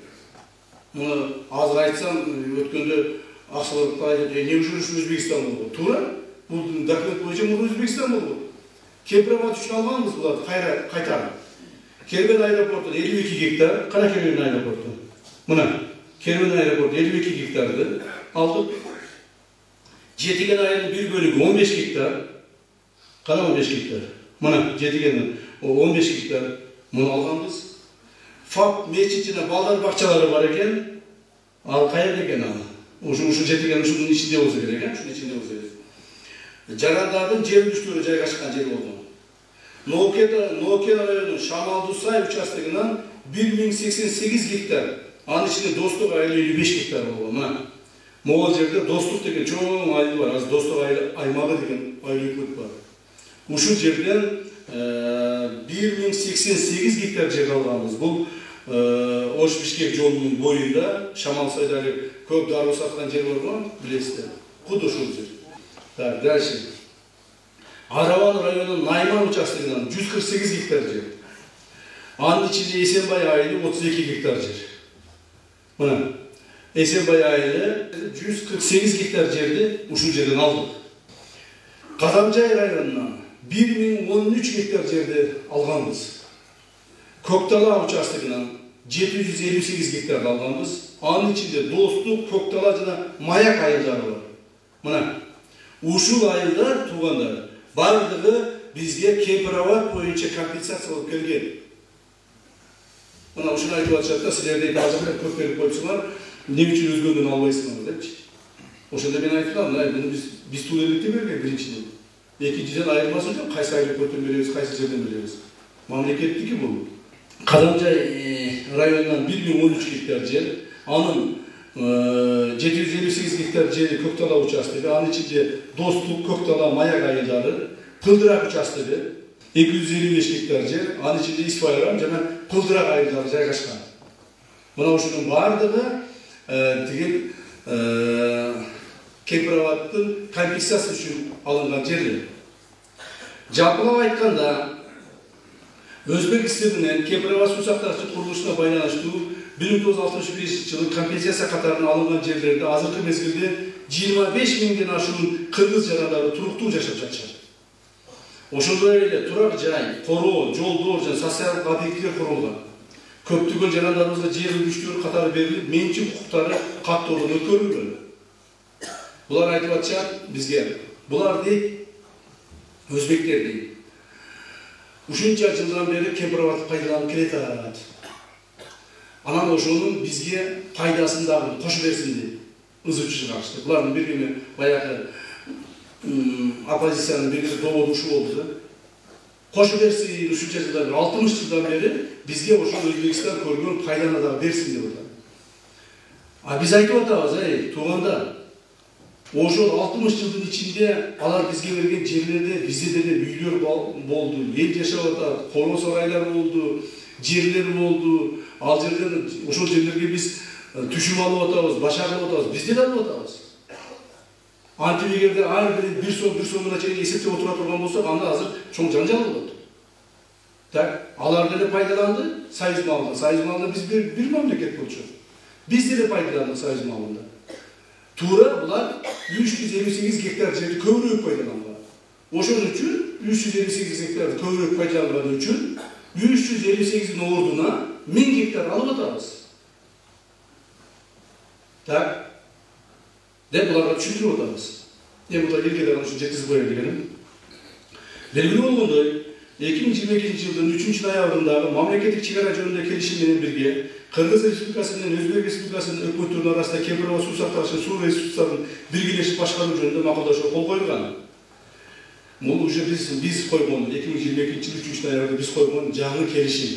Муну азыр айтсам, өткөндө акчалыкта айтып, эмне үчүн Өзбекстан болду? Туура? Бул документ боюнча мурда Өзбекстан болду. Кемпироват үчүн алганбыз буларды кайтарып. Кербен аэропорту 52 гектар, кана Кербен аэропорту. Мына Кербен аэропорту 52 гектарды алдык. Жетиген айылдын бир бөлүгү 15 гектар. Кана 15 гектар. Мына жетиген 15 гектар муну алганбыз. ФАП мечитине балдар бакчалары бар экен. Ал кайерде экен ал? Ушу жетиген ушунун ичинде болсо керек, ушунун ичинде болсо керек. Жарандардын жер үстүрү жайгашкан жер болду. Ноке районунун Шамалдусай участогунан 1088 гектар. Анын ичинде Достук айылы 55 гектар болгон. Мына могул жерде Достук деген чоң айыл бар. Азыр Достук аймагы деген айыл өкмөт бар. Ушул жерден 1088 гектар жер алганбыз. Бул Ош-Бишкек жолунун боюнда Шамалсайдагы көп дароо саткан жер бар го, билесиздер. Куд ушул жер. Так, дальше. Араван районунун Найман участогунан 148 гектар жер. Анын ичинде Эсенбай айылы 32 гектар жер. Мына Эсенбай айылы 148 гектар жерди ушул жерден алдык. Кадамжай районунан 1013 гектар жерди алганбыз. Көктала участогунан 758 гектар алганбыз. Анын ичинде Достук, Көктала жана Маяк айылдары бар. Мына ушул айылдар туугандар бардыгы бизге Кемпироват боюнча компенсация болуп келген. Мына ушуну айтып атышат да, силерде азыр көп берип койсуңар, эмне үчүн өзгөндөн албайсыңар депчи. Ошондо мен айттым, мына биз туу элдикте берген биринчиден. Экинчиден айырмасы жок, кайсы аэропорттон беребиз, кайсы жерден беребиз. Мамлекеттики бул. Кадамжай районунан 1013 гектар жер, анын 758 гектар жери Көктала участогу, анын ичинде Достук, Көктала, Маяк айылдары, Кылдырак участогу 255 гектар жер, анын ичинде Исфайрам жана Кылдырак айылдары жайгашкан. Мына ушунун бардыгы тиги Кемпироваттын компенсация үчүн алынган жерлер. Жалпылап айтканда, Өзбекстандан Кемпироват суу сактагыч курулушуна байланыштуу 1965-жылы компенсация катарына алынган жерлерде азыркы мезгилде 25 миңден ашуун кыргыз жарандары туруктуу жашап жатышат. Ошондой эле турак жай, короо, жолдор жана социалдык объектилер курулган. Көптөгөн жарандарыбызга жер үлгүчтөр катары берилип, менчик укуктары каттоодон өткөрүлгөн. Булар айтып атышат бизге. Булар дейт, өзбектер дейт. Ушунча жылдан бери Кемпироват пайдаланып келатат. Анан ошонун бизге пайдасын дагы кошуп берсин дейт. Ызычы чыгарышты. Булардын бир-бирине баягы оппозициянын бир доводу ушу болду да. Кошуп берсин, ушунча жылдан бери 60 жылдан бери бизге ошол Өзбекстан көргөн пайданы дагы берсин деп атат. А биз айтып атабыз, туугандар, ошол 60 жылдын ичинде алар бизге берген жерлерде бизде деле үйлөр болду, эл жашап атат, короо сарайлар болду, жерлер болду. Ал жерден ошол жерлерге биз түшүп алып атабыз, башак алып атабыз, бизде да алып атабыз. Антип эгерде ар бир сомуна чейин эсептеп отура турган болсок, анда азыр чоң жанжал болот. Так, алар деле пайдаланды союз малында. Союз малында биз бир мамлекет болчу. Биз деле пайдаландык союз малында. Туура булар 358 гектар жерди көбүрөөк пайдаланган. Ошон үчүн 358 гектарды көбүрөөк пайдаланган үчүн 358-ин ордуна 1000 гектар алып атабыз. Так. Деп буларга түшүндүрүп атабыз. Булар элге дагы ушу жеткизип коеюн дегеним. Белгилүү болгондой, 2022 жылдын 3 ноябрындагы мамлекеттик чек ара жөнүндөгү келишим менен бирге Кыргыз Республикасы менен Өзбек Республикасынын өкмөттөрүнүн арасында Кемпирова суу сактагыч суу ресурстарын биргелешип башкаруу жөнүндө макулдашууга кол коюлган. Бул уже биз койгон 2022 жылы 3 ноябрда биз койгон жаңы келишим.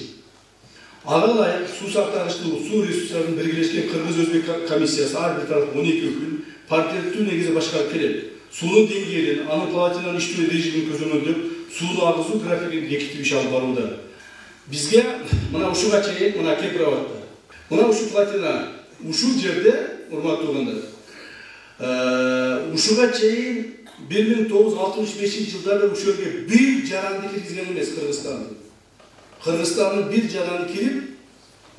Ага ылайык суу сактагычтуу суу ресурстарын биргелешкен Кыргыз-Өзбек комиссиясы ар бир тарап 12 өкүл паритеттүү негизде башкарып келет. Суунун деңгээлин, анын платинанын иштөө режимин көзөмөлдөп, сууну агызуу графигин бекитип иш алып барууда. Бизге мына ушуга чейин мына Кемпироватта. Мына ушу платина ушул жерде, урматтуу туугандар. Ушуга чейин 1965 жылдары ушул жерге бир жаранды киргизген эмес Кыргызстандын. Кыргызстандын бир жараны кирип,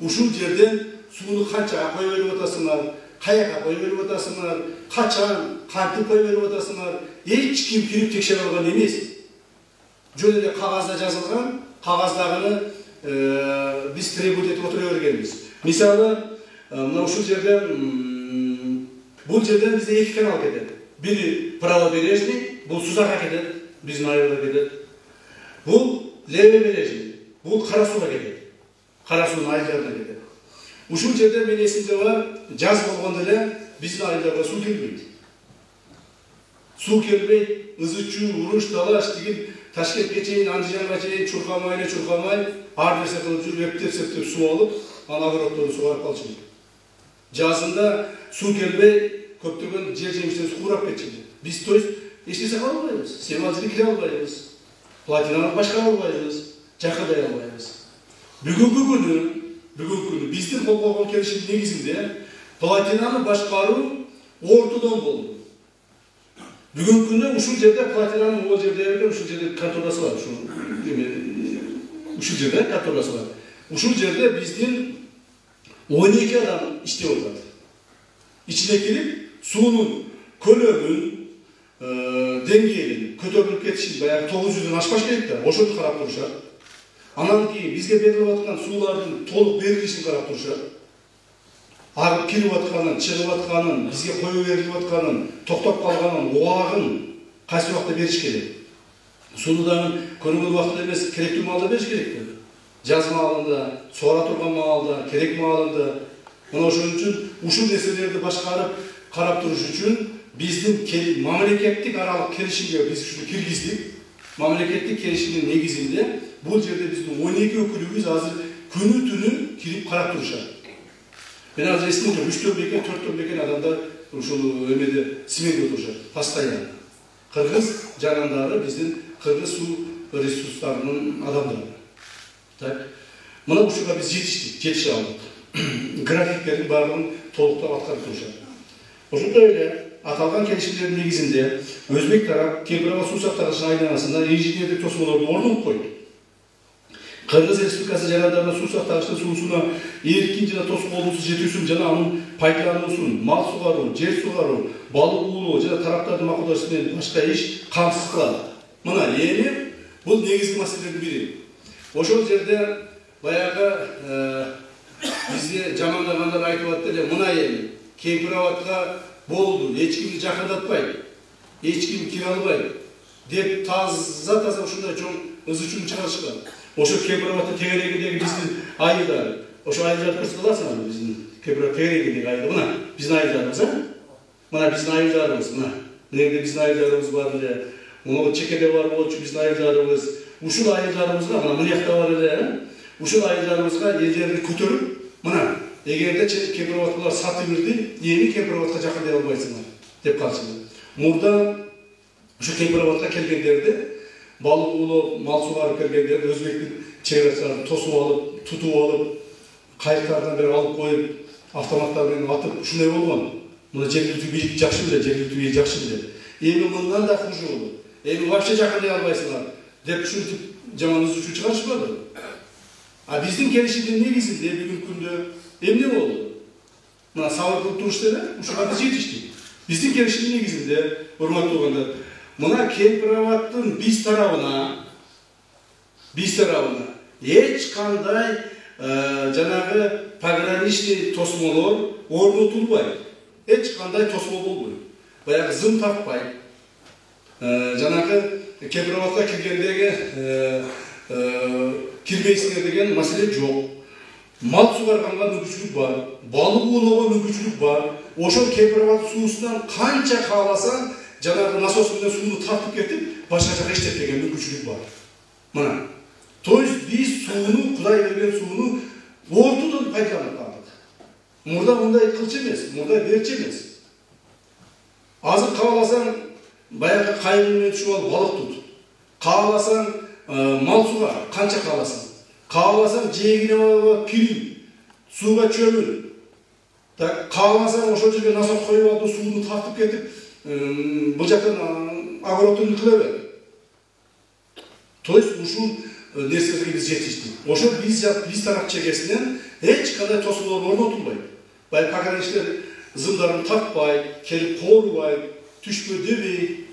ушул жерден сууну канчага кое берип атасыңар, каяка кое берип атасыңар, качан, кантип кое берип атасыңар, эч ким кирип текшере алган эмес. Жөн эле кагазда жазылган, кагаздагыны биз требовать этип отура бергенбиз. Мисалы, мына ушул жерден бул жерден бизде 2 канал кетет. Бири правобережный, бул Сузакка кетет, биздин айылга кетет. Бул левобережный, бул Кара Сууга кетет. Кара Суунун айылдарына кетет. Ушул жерде мен эсимде бар, жаз болгондо эле биздин айылдарга суу келбейт. Суу келбейт, ызы-чуу, уруш, талаш деген Ташкентке чейин, Андижанга чейин чуркамай, ар нерсе кылып жүрүп, эптеп суу алып, аны огороддорду сугарып калчу. Жазында суу келбей, көптөгөн жер жемиштерибиз куурап кетчү. Биз то есть эч нерсе кыла албайбыз. Семазды кире албайбыз. Платинаны башкара албайбыз. Жакырдай албайбыз. Бүгүнкү күнү биздин кол койгон келишим негизинде платинаны башкаруу ортодон болду. Бүгүнкү күндө ушул жерде платинанын ол жерде ушул жерде конторасы бар. Ушул жерде конторасы бар. Ушул жерде биздин 12 адам иштеп атат. İçine girip suunun kölömün dengeli kötörülüp ketişin bayağı 900'ün aşmaş gerekler. Oşunu karap duruşar. Anan ki bizge berilip atkan suuların toluk berilişini karap duruşar. Ağır kirip atkanın, çıkıp atkanın, bizge koyu verilip atkanın, toktop kalganın, oğağın kaysı vakti beriş gerek. Suunu da konumlu vakti emez, kerekli malda beriş gerektir. Jaz maalında, sonra turgan maalda, kerek maalında. Ona oşun üçün, uşul nesilerdi başkarıp, karap duruş üçün, bizdin mamleketlik aralık kelişimge biz şunu kirgizdik. Mamleketlik kelişimin negizinde, bu yerde bizim 12 ökülüğümüz hazır günü tünü kirip karap duruşar. Ben az resminde 3-4 beken, 4-4 beken adamda uşulu ömede simende oturuşar, pastayan. Kırgız cananları bizden Kırgız su resurslarının adamları. Tak. Buna uşuğa biz yetişe aldık. Grafiklerin bağlılığını toluklap atkarıp duruşar. Oşunda öyle atalgan kelişimlerin negizinde Özbek taraf Kemprava su sактагычын айланасында инженерлик тосмолорду орнотуп койду. Кыргыз Республикасы жарандарына суу сактагычтын суусуна эркин жана тоскоолуусуз жетүүсүн жана анын пайдалануусун, мал сугаруу, жер сугаруу, балык уулоо жана тараптардын макулдашуу менен башка иш камсыз кылат. Мына эми бул негизги маселелердин бири. Ошол жерде баягы бизге жамандагандар айтып атты эле, мына эми Кемпироватка болду, эч кимди жакындатпайт, эч ким кире албайт деп таза ушундай чоң ызы-чуун чыгарышкан. Ошо Кемпироватта тегерегиндеги биздин айылдар, ошо айылдарды көрсөтө аласыңарбы биздин Кемпироват тегерегиндеги айыл. Мына биздин айылдарыбыз, мына биздин айылдарыбыз, мына мынерде биздин айылдарыбыз бар эле. Мына чекеде бар болчу биздин айылдарыбыз. Ушул айылдарыбызга мына мынакта бар эле. Ушул айылдарыбызга элдерди көтөрүп, мына эгерде Кемпироваткалар сатып бирди, эми Кемпироватка жакындай албайсыңар деп калышты. Мурда ушу Кемпироватка келгендерди балык уулоп, мал сугарып келгендер Өзбектин чек арасынан тосуп алып, тутуп алып, кайыктардан бери алып коюп, Автоматтар менен атып ушундай болгон. Мына жергиликтүү бийлик жакшы билет, жергиликтүү бийлик жакшы билет. Эми мындан да хуже болот. Эми вообще жакындай албайсыңар деп ушинтип жаман үзүүчү чыгарышпады. А биздин келишимдин негизинде бүгүнкү күндө эмне болду? Мына сабыр кылып турушту эле, ушуга биз жетиштик. Биздин келишимдин негизинде, урматтуу туугандар, мына Кемпирабадтын биз тарабына эч кандай жанагы пограничный тосмолор орнотулбайт. Эч кандай тосмол болбойт. Баягы зым таппай. Жанагы Кемпирабадка киргендеги кирбейсиңер деген маселе жок. Мал сугарганга мүмкүнчүлүк бар, балык оолоого мүмкүнчүлүк бар. Ошол Кемпирабад суусунан канча кааласаң, жанагы насос менен сууну тартып кетип, башка жака иштетпеген мүмкүнчүлүк бар. Мына. То есть биз сууну, Кудай берген сууну ортодон пайдаланып калдык. Мурда мындай кылчу эмес, мурда берчи эмес. Азыр кааласаң, баягы кайык менен түшүп алып балык тут. Кааласаң, мал суга канча кааласаң. Кааласаң жегине алып кирим, сууга чөмүл. Так кааласаң ошол жерге насос коюп алып сууну тартып кетип, бул жактан огородун кыла бер. То есть ушул нерселерге биз жетиштик. Ошол биз тарап чегесинен эч кандай тосмолор орнотулбайт. Бай пограничтер зымдарын тартпай, келип коорубай, түшпө дебей.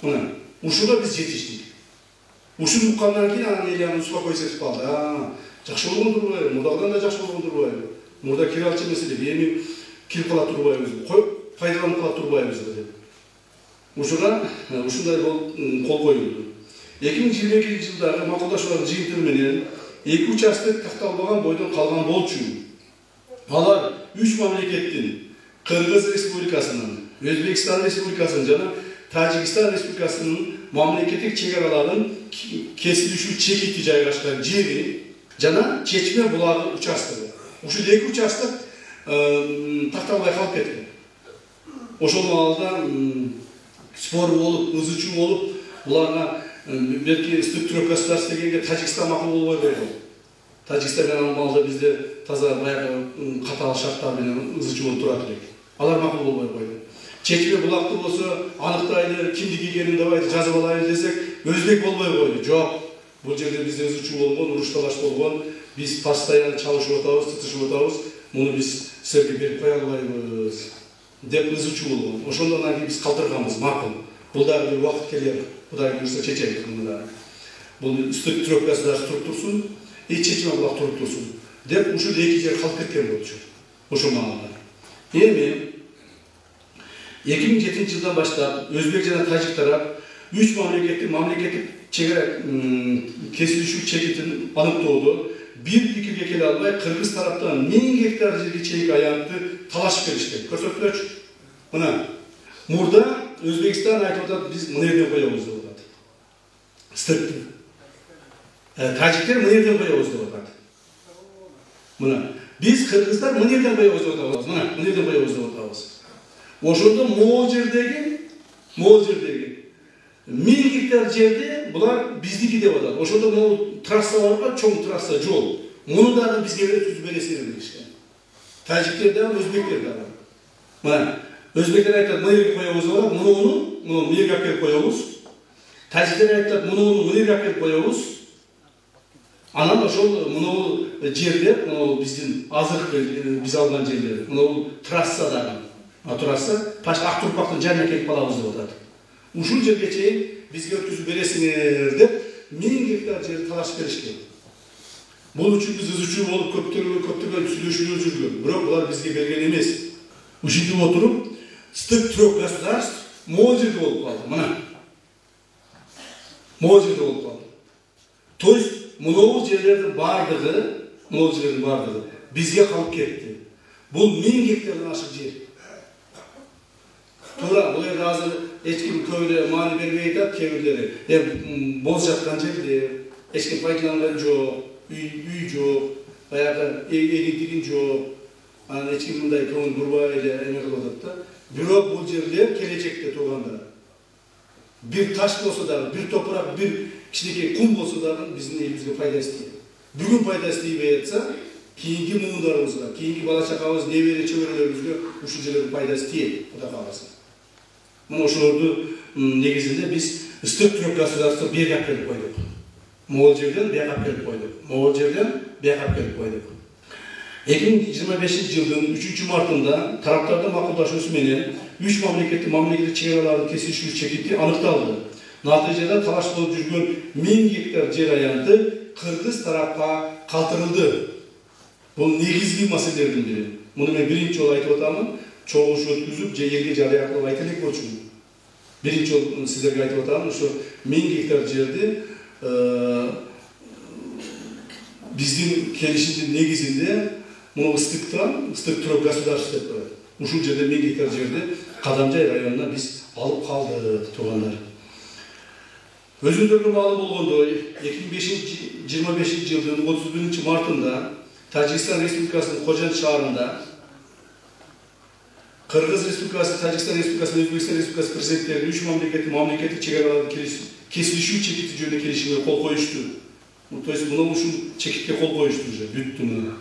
Мына, ушуга биз жетиштик. Ушуну уккандан кийин анан эл аны успокоить этип калды. Жакшы болгон турбайбы? Мурдагыдан да жакшы болгон турбайбы? Мурда кире алчу маселе, эми кирип кала турбайбызбы? Пайдаланып кала турбайбызбы деп. Ушуга ушундай кол коюлду. 2022 жылдагы макулдашуулардын жыйынтыгы менен 2 участок такталбаган бойдон калган болчу. Алар 3 мамлекеттин Кыргыз Республикасынын, Өзбекстан Республикасынын жана Тажикстан Республикасынын мамлекеттик чек араларын кесилишүү чекити жайгашкан жери жана Чечме булагы участогу. Ушул 2 участок такталбай калып кеткен. Ошол маалда спор болуп, ызычуу болуп, буларга belki структура государства дегенге Тажикстан макул болбой койгон. Тажикстан менен маалда бизде таза баягы катаал шарттар менен ызычуу болуп турат элек. Алар макул болбой койду. Чечме булакты болсо аныктайлы, кимди кийгенин давайте жазып алайын десек, өзбек болбой койду. Жок. Бул жерде бизде ызычуу болгон, уруш талаш болгон, биз постоянно чалышып атабыз, тытышып атабыз. Муну биз силерге берип кое албайбыз деп ызычуу болгон. Ошондон кийин биз калтырганбыз, макул. Бул дагы бир убакыт келер. Кудай буйрса чечебиз мында. Бул структура туруп турсун, Чечме булак туруп турсун деп ушул 2 жер калып кеткен болчу. Ошол маалда. Эми 2007 жылдан баштап Өзбек жана Тажик тарап 3 мамлекеттик чегара кесилишүү чекитин аныктоодо бир пикирге келе албай Кыргыз тараптан 1000 гектар жерге чейинки аянтты талашып беришкен. Көрсөтүлөчү. Мына мурда Өзбекстан айтып атат, биз мына жерден коебуз деп атат. Стыкты. Тажиктер мына жерден коебуз деп атат. Мына биз кыргыздар мына жерден коебуз деп атабыз. Мына жерден коебуз деп атабыз. Ошондо могул жердеги 1000 гектар жерде булар биздики деп атат. Ошондо могул трасса бар, чоң трасса жол. Муну дагы бизге өткүзүп бересиңер дешкен. Тажиктер дагы, өзбектер дагы. Мына Өзбектер айтат, мына жерге коебуз деп атат, муну жерге алып коебуз. Тажиктер айтат, муну жерге алып коебуз. Анан ошол муну жерлер, муну биздин азыркы биз алган жерлер, муну трасса дагы. Трасса почти Актурпактын жанына келип калабыз деп атат. Ушул жерге чейин бизге өткүзүп бересиңер деп 1000 гектар жер талашып беришкен. Бул үчүн биз ызычуу болуп көптөгөн сүйлөшүүлөр жүргөн. Бирок булар бизге берген эмес. Ушинтип отуруп стык 3 государств могул жерде болуп калды. Мына. Могул жерде болуп калды. То есть могул жерлердин бардыгы бизге калып кетти. Бул 1000 гектардан ашык жер. Туура, бул жерде азыр эч ким көп эле маани бербей атат, кээ бирлери. Боз жаткан жерде эч ким пайдаланган жок, үй жок, баягы эгитигин жок. Анан эч ким мындай көңүл бурбай эле эме кылып атат да. Бирок бул жерлер келечекте туугандар. Бир таш болсо дагы, бир топурак, бир кичинекей кум болсо дагы биздин элибизге пайда эстейт. Бүгүн пайда эстейбей атса, кийинки муундарыбызга, кийинки бала чакабыз, небере чөбөрөлөрүбүзгө ушул жерлердин пайдасы тиет, Кудай кааласа. Мына ошолорду негизинде биз ыстык түрөк государство бекап келип койдук. Могул жерден бекап келип койдук. Могул жерден бекап келип койдук. 2025 жылдын 3 мартында тараптардын макулдашуусу менен 3 мамлекеттик чек-аралардын кесилишүү чекити аныкталды. Натыйжада талаш болуп жүргөн 1000 гектар жер аянты кыргыз тарапка калтырылды. Бул негизги маселелердин бири. Муну мен биринчи жолу айтып атамын, чогулуш өткүзүп, же элге жарыя кылып айта элек болчумун. Биринчи жолу сиздерге айтып атамын, ушу 1000 гектар жерди биздин келишимдин негизинде муну ыстык түрөк государство деп коет. Ушул жерде 1000 гектар жерди Кадамжай районуна биз алып калдык, туугандар. Өзүңөргө маалым болгондой, 2025 жылдын 31 мартында Тажикстан Республикасынын Кожан шаарында Кыргыз Республикасы, Тажикстан Республикасы, Өзбекстан Республикасы президенттери 3 мамлекеттик чек-араларды кесилишүү чекити жөнүндө келишимге кол коюшту. То есть мына ушул чекитке кол коюшту уже, бүттү мына.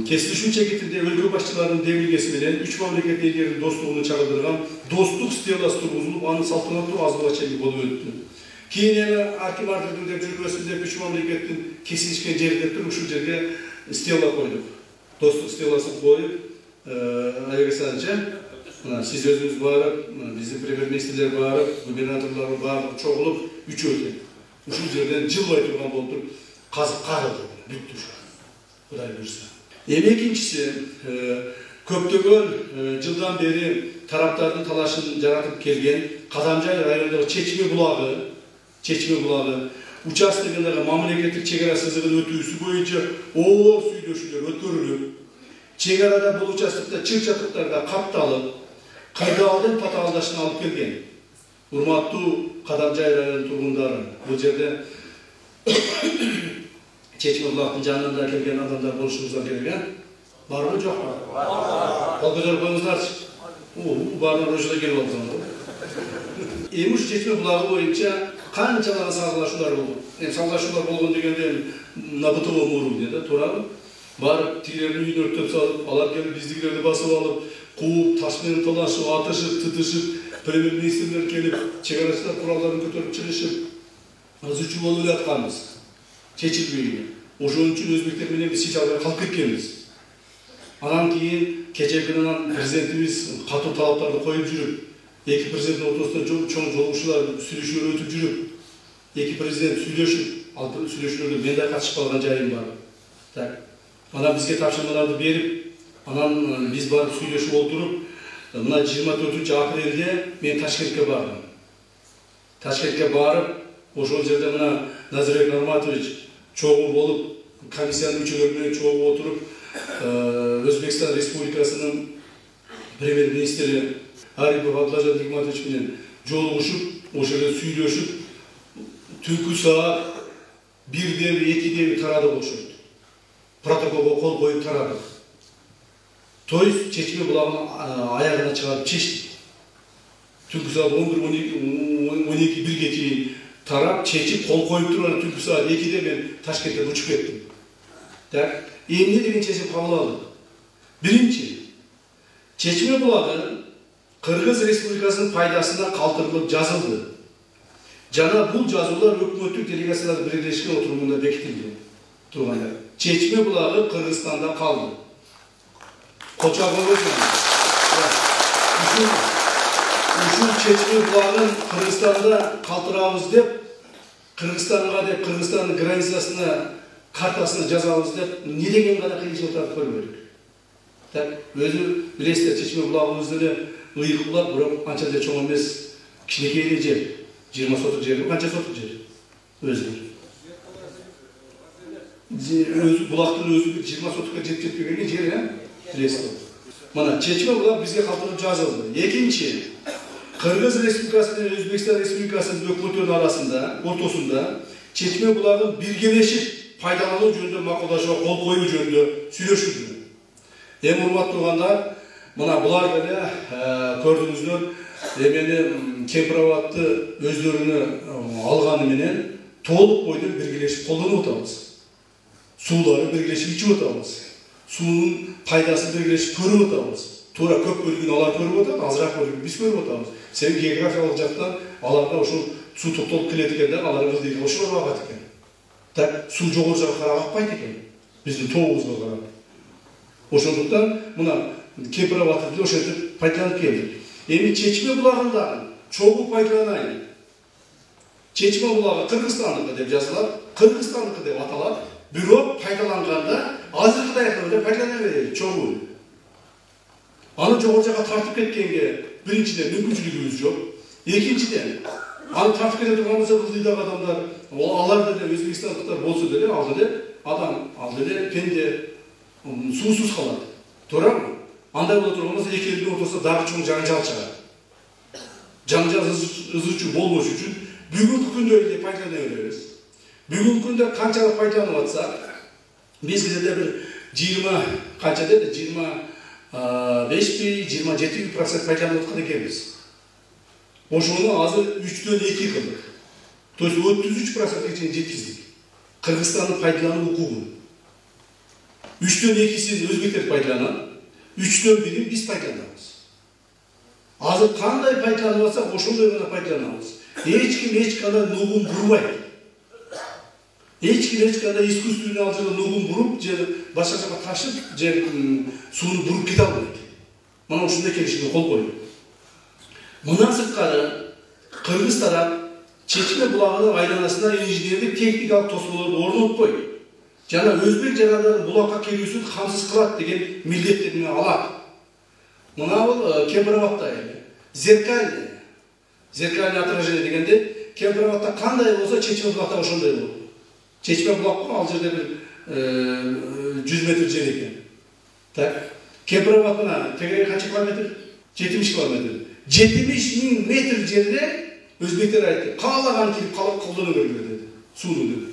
Кесилишүү чекитинде өлкө башчыларынын демилгеси менен 3 мамлекет элдеринин достугуну чагылдырган достук стеласы тургузулуп, анын салтанаттуу азгыла чеги болуп өттү. Кийин эми Аким Артурдун деп жүргөсүн деп 3 мамлекеттин кесилишкен жерде туруп ушул жерге стела койдук. Достук стеласын коюп, Александр, сиз өзүңүз барып, биздин премьер-министрлер барып, губернаторлор барып чогулуп, үчөө ушул жерден жылбай турган болуп казып кагылды. Бүттү ушу. Кудай буйрса. Эми экинчиси, көптөгөн жылдан бери тараптардын талашын жаратып келген Кадамжай районундагы Чечме булагы участогундагы мамлекеттик чек-ара сызыгын өтүүсү боюнча оор сүйлөшүүлөр өткөрүлүп, чек-арада бул участокто чыр-чатыктарда капталып, кырдаалдын татаалдашына алып келген. Урматтуу Кадамжай районунун тургундары, бул жерде Чечме булактын жанында келген адамдар болушубуздан келген. Барбы жокпу? Кол көтөрүп коюңуздарчы. Баарын ошода келип алган. Эми ушу Чечме булагы боюнча канчалык салгылашуулар болду. Салгылашуулар болгон дегенде на бытовом уровне да, туурабы? Барып тигилердин үйүн өрттөп салып, алар келип биздикилерди басып алып, кууп, таш менен талашып, атышып, тытышып, премьер-министрлер келип, чек-арачылар куралдарын көтөрүп чыгышып, азычуу болуп эле атканбыз. Чечилбей. Ошон үчүн өзбектер менен биз чече албай калып кеткенбиз. Анан кийин кечээкинен президентибиз катуу талаптарды коюп жүрүп, эки президенттин ортосунда чоң жолугушуулар, сүйлөшүүлөр өтүп жүрүп, эки президент сүйлөшүп, ал сүйлөшүүлөрдө мен да катышып калган жайым бар. Так. Анан бизге тапшырмаларды берип, анан биз барып сүйлөшүп отуруп, мына 24 апрелде мен Ташкентке бардым. Ташкентке барып, ошол жерде мына Назарбек Нурматович чогуу болуп, комиссиянын мүчөлөрү менен чогуу отуруп, Өзбекстан Республикасынын премьер-министри Арипов Абдулажан Нигматович менен жолугушуп, ошол жерде сүйлөшүп, түнкү саат 1-2 тарады болушат. Протоколго кол коюп тарадык. То есть Чечме булагын аягына чыгарып чечтик. Түнкү саат 11-12-1-ге чейин тарап, чечип, кол коюп турган түнкү саат 2-де мен Ташкентке учуп кеттим. Так, эмне деген чечим кабыл алдык? Биринчи, Чечме булагы Кыргыз Республикасынын пайдасына калтырылып жазылды. Жана бул жазуулар өкмөттүк делегациялар бирлешкен отурумунда бекитилди. Тургандар. Чечме булагы Кыргызстанда калды. Кочагыбыз. Ушул Чечме булагын Кыргызстанда калтырабыз деп, Кыргызстандын границасына картасына жазабыз деп, не деген гана кыйынчылык тартып көрбөдүк. Так, өзү билесиздер, Чечме булагыбыз деле ыйык булак, бирок анча да чоң эмес, кичинекей жер. 20 сотук жер, канча сотук жер? Өзү. Булактын өзү 20 сотукка жетпеген жер, билесиздер. Мына Чечме булак бизге калтырып жазылды. Экинчи, Кыргыз Республикасы менен Өзбекстан Республикасынын өкмөттөрүнүн арасында, ортосунда Чечме булагын биргелешип пайдалануу жөнүндө макулдашууга кол коюу жөнүндө сүйлөшүлдү. Эми урматтуу туугандар, мына булар деле көрдүңүздөр, эмени кемпирабадты өздөрүнө алганы менен толук бойдон биргелешип колдонуп атабыз. Suları birleşip içip atабыз. Suunun пайдасын birleşip көрүп atабыз. Тура көп бөлүгүн алар көрүп атат, азыраак бөлүгүн биз көрүп атабыз. Себеби географиялык жактан аларда ошол суу топтолуп келет экен да, алар ылдый ошол багат экен. Так, суу жогору жака карап акпайт экен. Биздин тообузга карап. Ошондуктан мына Кемпир батырды ошентип пайдаланып келдик. Эми Чечме булагындагы чогуу пайдаланайын. Чечме булагы Кыргызстандыкы деп жазылат, Кыргызстандыкы деп аталат. Бирок пайдаланганда азыркыдай пайдалана берели чогуу. Аны жогору жака тартып кеткенге биринчиден мүмкүнчүлүгүбүз жок. Экинчиден, аны тартып кете турган болсо ылдыйдагы адамдар, алар деле өзбекстандыктар болсо деле, ал деле адам, ал деле пенде суусуз калат. Туурабы? Андай боло турган болсо эки элдин ортосунда дагы чоң жаңжал чыгат. Жаңжал ызычуу болбош үчүн бүгүнкү күндө эле пайдалана беребиз. Бүгүнкү күндө канчалык пайдаланып атсак, биз деле бир 20 канча деди? 25-27% пайдаланып аткан экенбиз. Ошону азыр 3-дөн 2 кылдык. То есть 33%га чейин жеткиздик. Кыргызстандын пайдалануу укугун. 3-дөн 2-син өзбектер пайдаланат, 3-дөн 1-ин биз пайдаланабыз. Азыр кандай пайдаланып атсак, ошондой гана пайдаланабыз. Эч ким кандай нугун бурбайт. Эч ким кандай искусственный алжыга нугун буруп, же башка жака ташып, же сууну буруп кете албайт. Мына ушундай келишимге кол коюп. Мындан сырткары Кыргыз тарап Чечме булагынын айланасына инженерлик техникалык тосмолорду орнотпойт. Жана өзбек жарандарын булакка келүүсүн камсыз кылат деген милдеттерин алат. Мына бул Кемпирабадта зеркальный отражение дегенде Кемпирабадта кандай болсо Чечме булакта ошондой болот. Чечме булак ал жерде бир 100 метр жер экен. Так, Кемпирабад мына тегереги канча километр? 70 километр. 70.000 метр жерде өзбектер айтты, каалаган кирип колдоно бергиле деди. Сууну деди.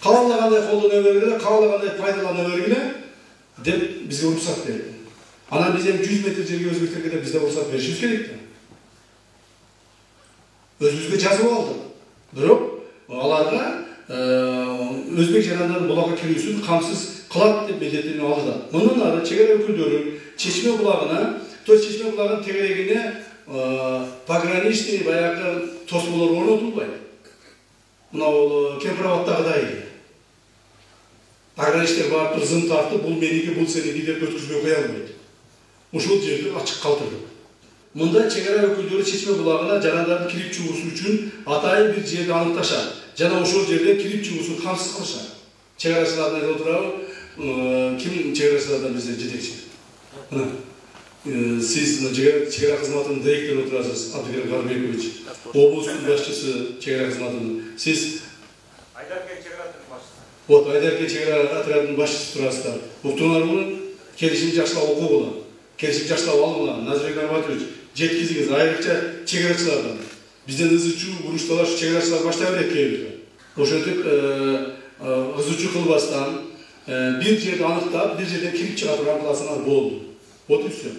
Каалагандай колдоно бергиле, каалагандай пайдалана бергиле деп бизге уруксат берди. Анан биз эми 100 метр жерге өзбектерге деп бизде уруксат беришибиз керек да. Өзүбүзгө жазып алдык. Бирок аларга өзбек жарандарын булакка кирүүсүн камсыз кылат деп милдеттерин алды. Мындан ары чегара өкүлдөрү Чечме булагына, то Чечме булагынын тегерегине пограничный баягы тосмолор орнотулбайт. Мына бул Кемпирабадтагыдай эле. Пограничтер барып туруп зым тартып, бул меники, бул сеники деп өткүзбөй кое албайт. Ушул жерди ачык калтырдык. Мында чегара өкүлдөрү Чечме булагына жарандардын кирип чыгуусу үчүн атайын бир жерди аныкташат. Жана ошол жерде кирип чыгуусун камсыз кылышат. Чегарачылардын айтып отурабы, ким чегарачылардан бизде жетекчи? Мына сиз чегара кызматынын директору отурасыз, Абдыкерим Карбекович, облустун башчысы чегара кызматынын. Сиз Айдаркен чегара отрядынын башчысы. Вот, Айдаркен чегара отрядынын башчысы турасыздар. Уктуңар муну келишимди жакшылап окуу болот. Келишип жакшылап алгыла. Назарбек Нарбатович, жеткизиңиз айрыкча чегарачылардан. Бизден ызычуу, урушталар чегарачылар баштай берет кейбирде. Ошентип ызычуу кылбастан бир жерди аныктап, бир жерден кирип чыга турган кыласыңар болду. Вот и все.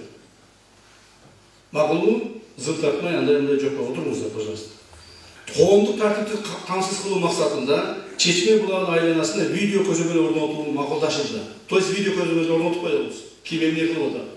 Макулу зыл тартмай андай жокко отуруңуздар, пожалуйста. Коомдук тартипти камсыз кылуу максатында Чечме булагынын айланасына видео көзөмөл орнотуу макулдашылды. То есть видео көзөмөлдү орнотуп коебуз. Ким эмне кылып атат?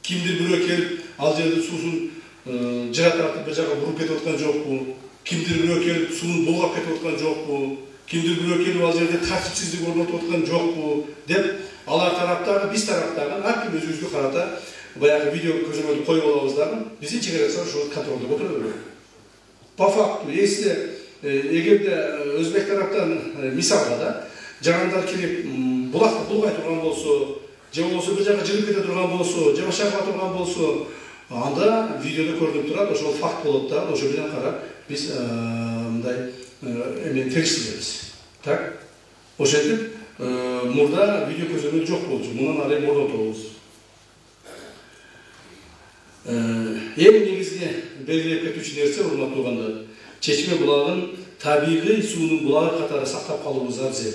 Кимдир бирөө келип ал жерде суусун жыра тартып бир жака буруп кетип аткан жокпу? Кимдир бирөө келип суун булгап кетип аткан жокпу? Кимдир бирөө келип ал жерде тартипсиздик орнотуп аткан жокпу деп алар тараптагы, биз тараптагы ар ким өзүбүзгө карата баягы видео көзөмөлдү коюп алабыз дагы, биздин чегарачылар ошол контролдоп отура берет. По факту, если эгерде өзбек тараптан мисалга да жарандар кирип булакты булгай турган болсо, же болбосо бир жака жыгып кете турган болсо, же башка турган болсо, анда видеодо көрүнүп турат, ошол факт болот да, ошол менен карап биз мындай эме териштиребиз. Так? Ошентип мурда видео көзөмөл жок болчу, мундан ары орнотобуз. Эң негизги белгилеп кетүүчү нерсе, урматтуу туугандар, Чечме булагын табигый суунун булагы катары сактап калуубуз абзел.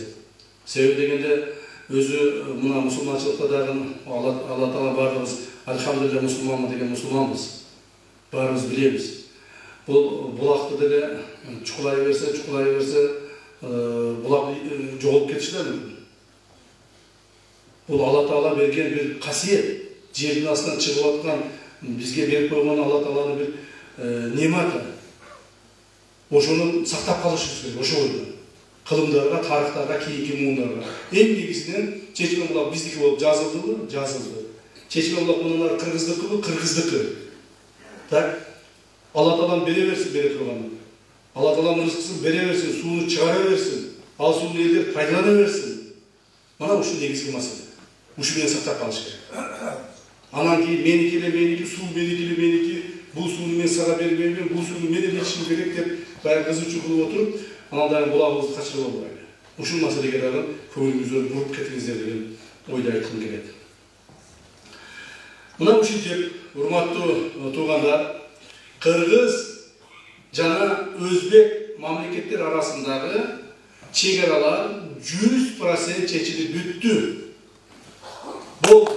Себеби дегенде өзү мына мусулманчылыкта дагы Алла Таала баарыбыз альхамдулилля мусулманмы деген мусулманбыз. Баарыбыз билебиз. Бул булакты деле чукулай берсе, булак жоголуп кетиши да мүмкүн. Бұл Алла Тағала берген бір қасиет. Жердің астынан шығып жатқан бізге беріп қойған Алла Тағаланың бір нематы. Ошоны сақтап қалыш керек, ошо ойда. Қылымдарға, тарихтарға, кейінгі мұңдарға. Ең негізінен Чечме Булак біздікі болып жазылды. Чечме Булак мұнан қырғыздікі, қырғыздікі. Так, Алла Тағалам бере берсін, бере тұрғанын. Алла Тағалам рызқысын бере берсін, суын шығара берсін. Ал суын елдер пайдалана берсін. Мана ұшы негізгі масыл. Ұшы мен сақтап қалыш керек. Анан кейін менікі, су менікі, бұл суыны мен саға бермеймін, бұл суыны мен ішім керек деп бәрі қызу қылып отырып, аналдарын бұлағымызды қашырып алып. Ұшын мәселеге қарап, көңіліңізді бұрып кетіңіздер деген ойды айтқым келеді. Мына үшін деп, урматтуу туғандар, Қырғыз жана Өзбек мамлекеттер арасындағы чегаралар 100% чечилип бүттү. Болды.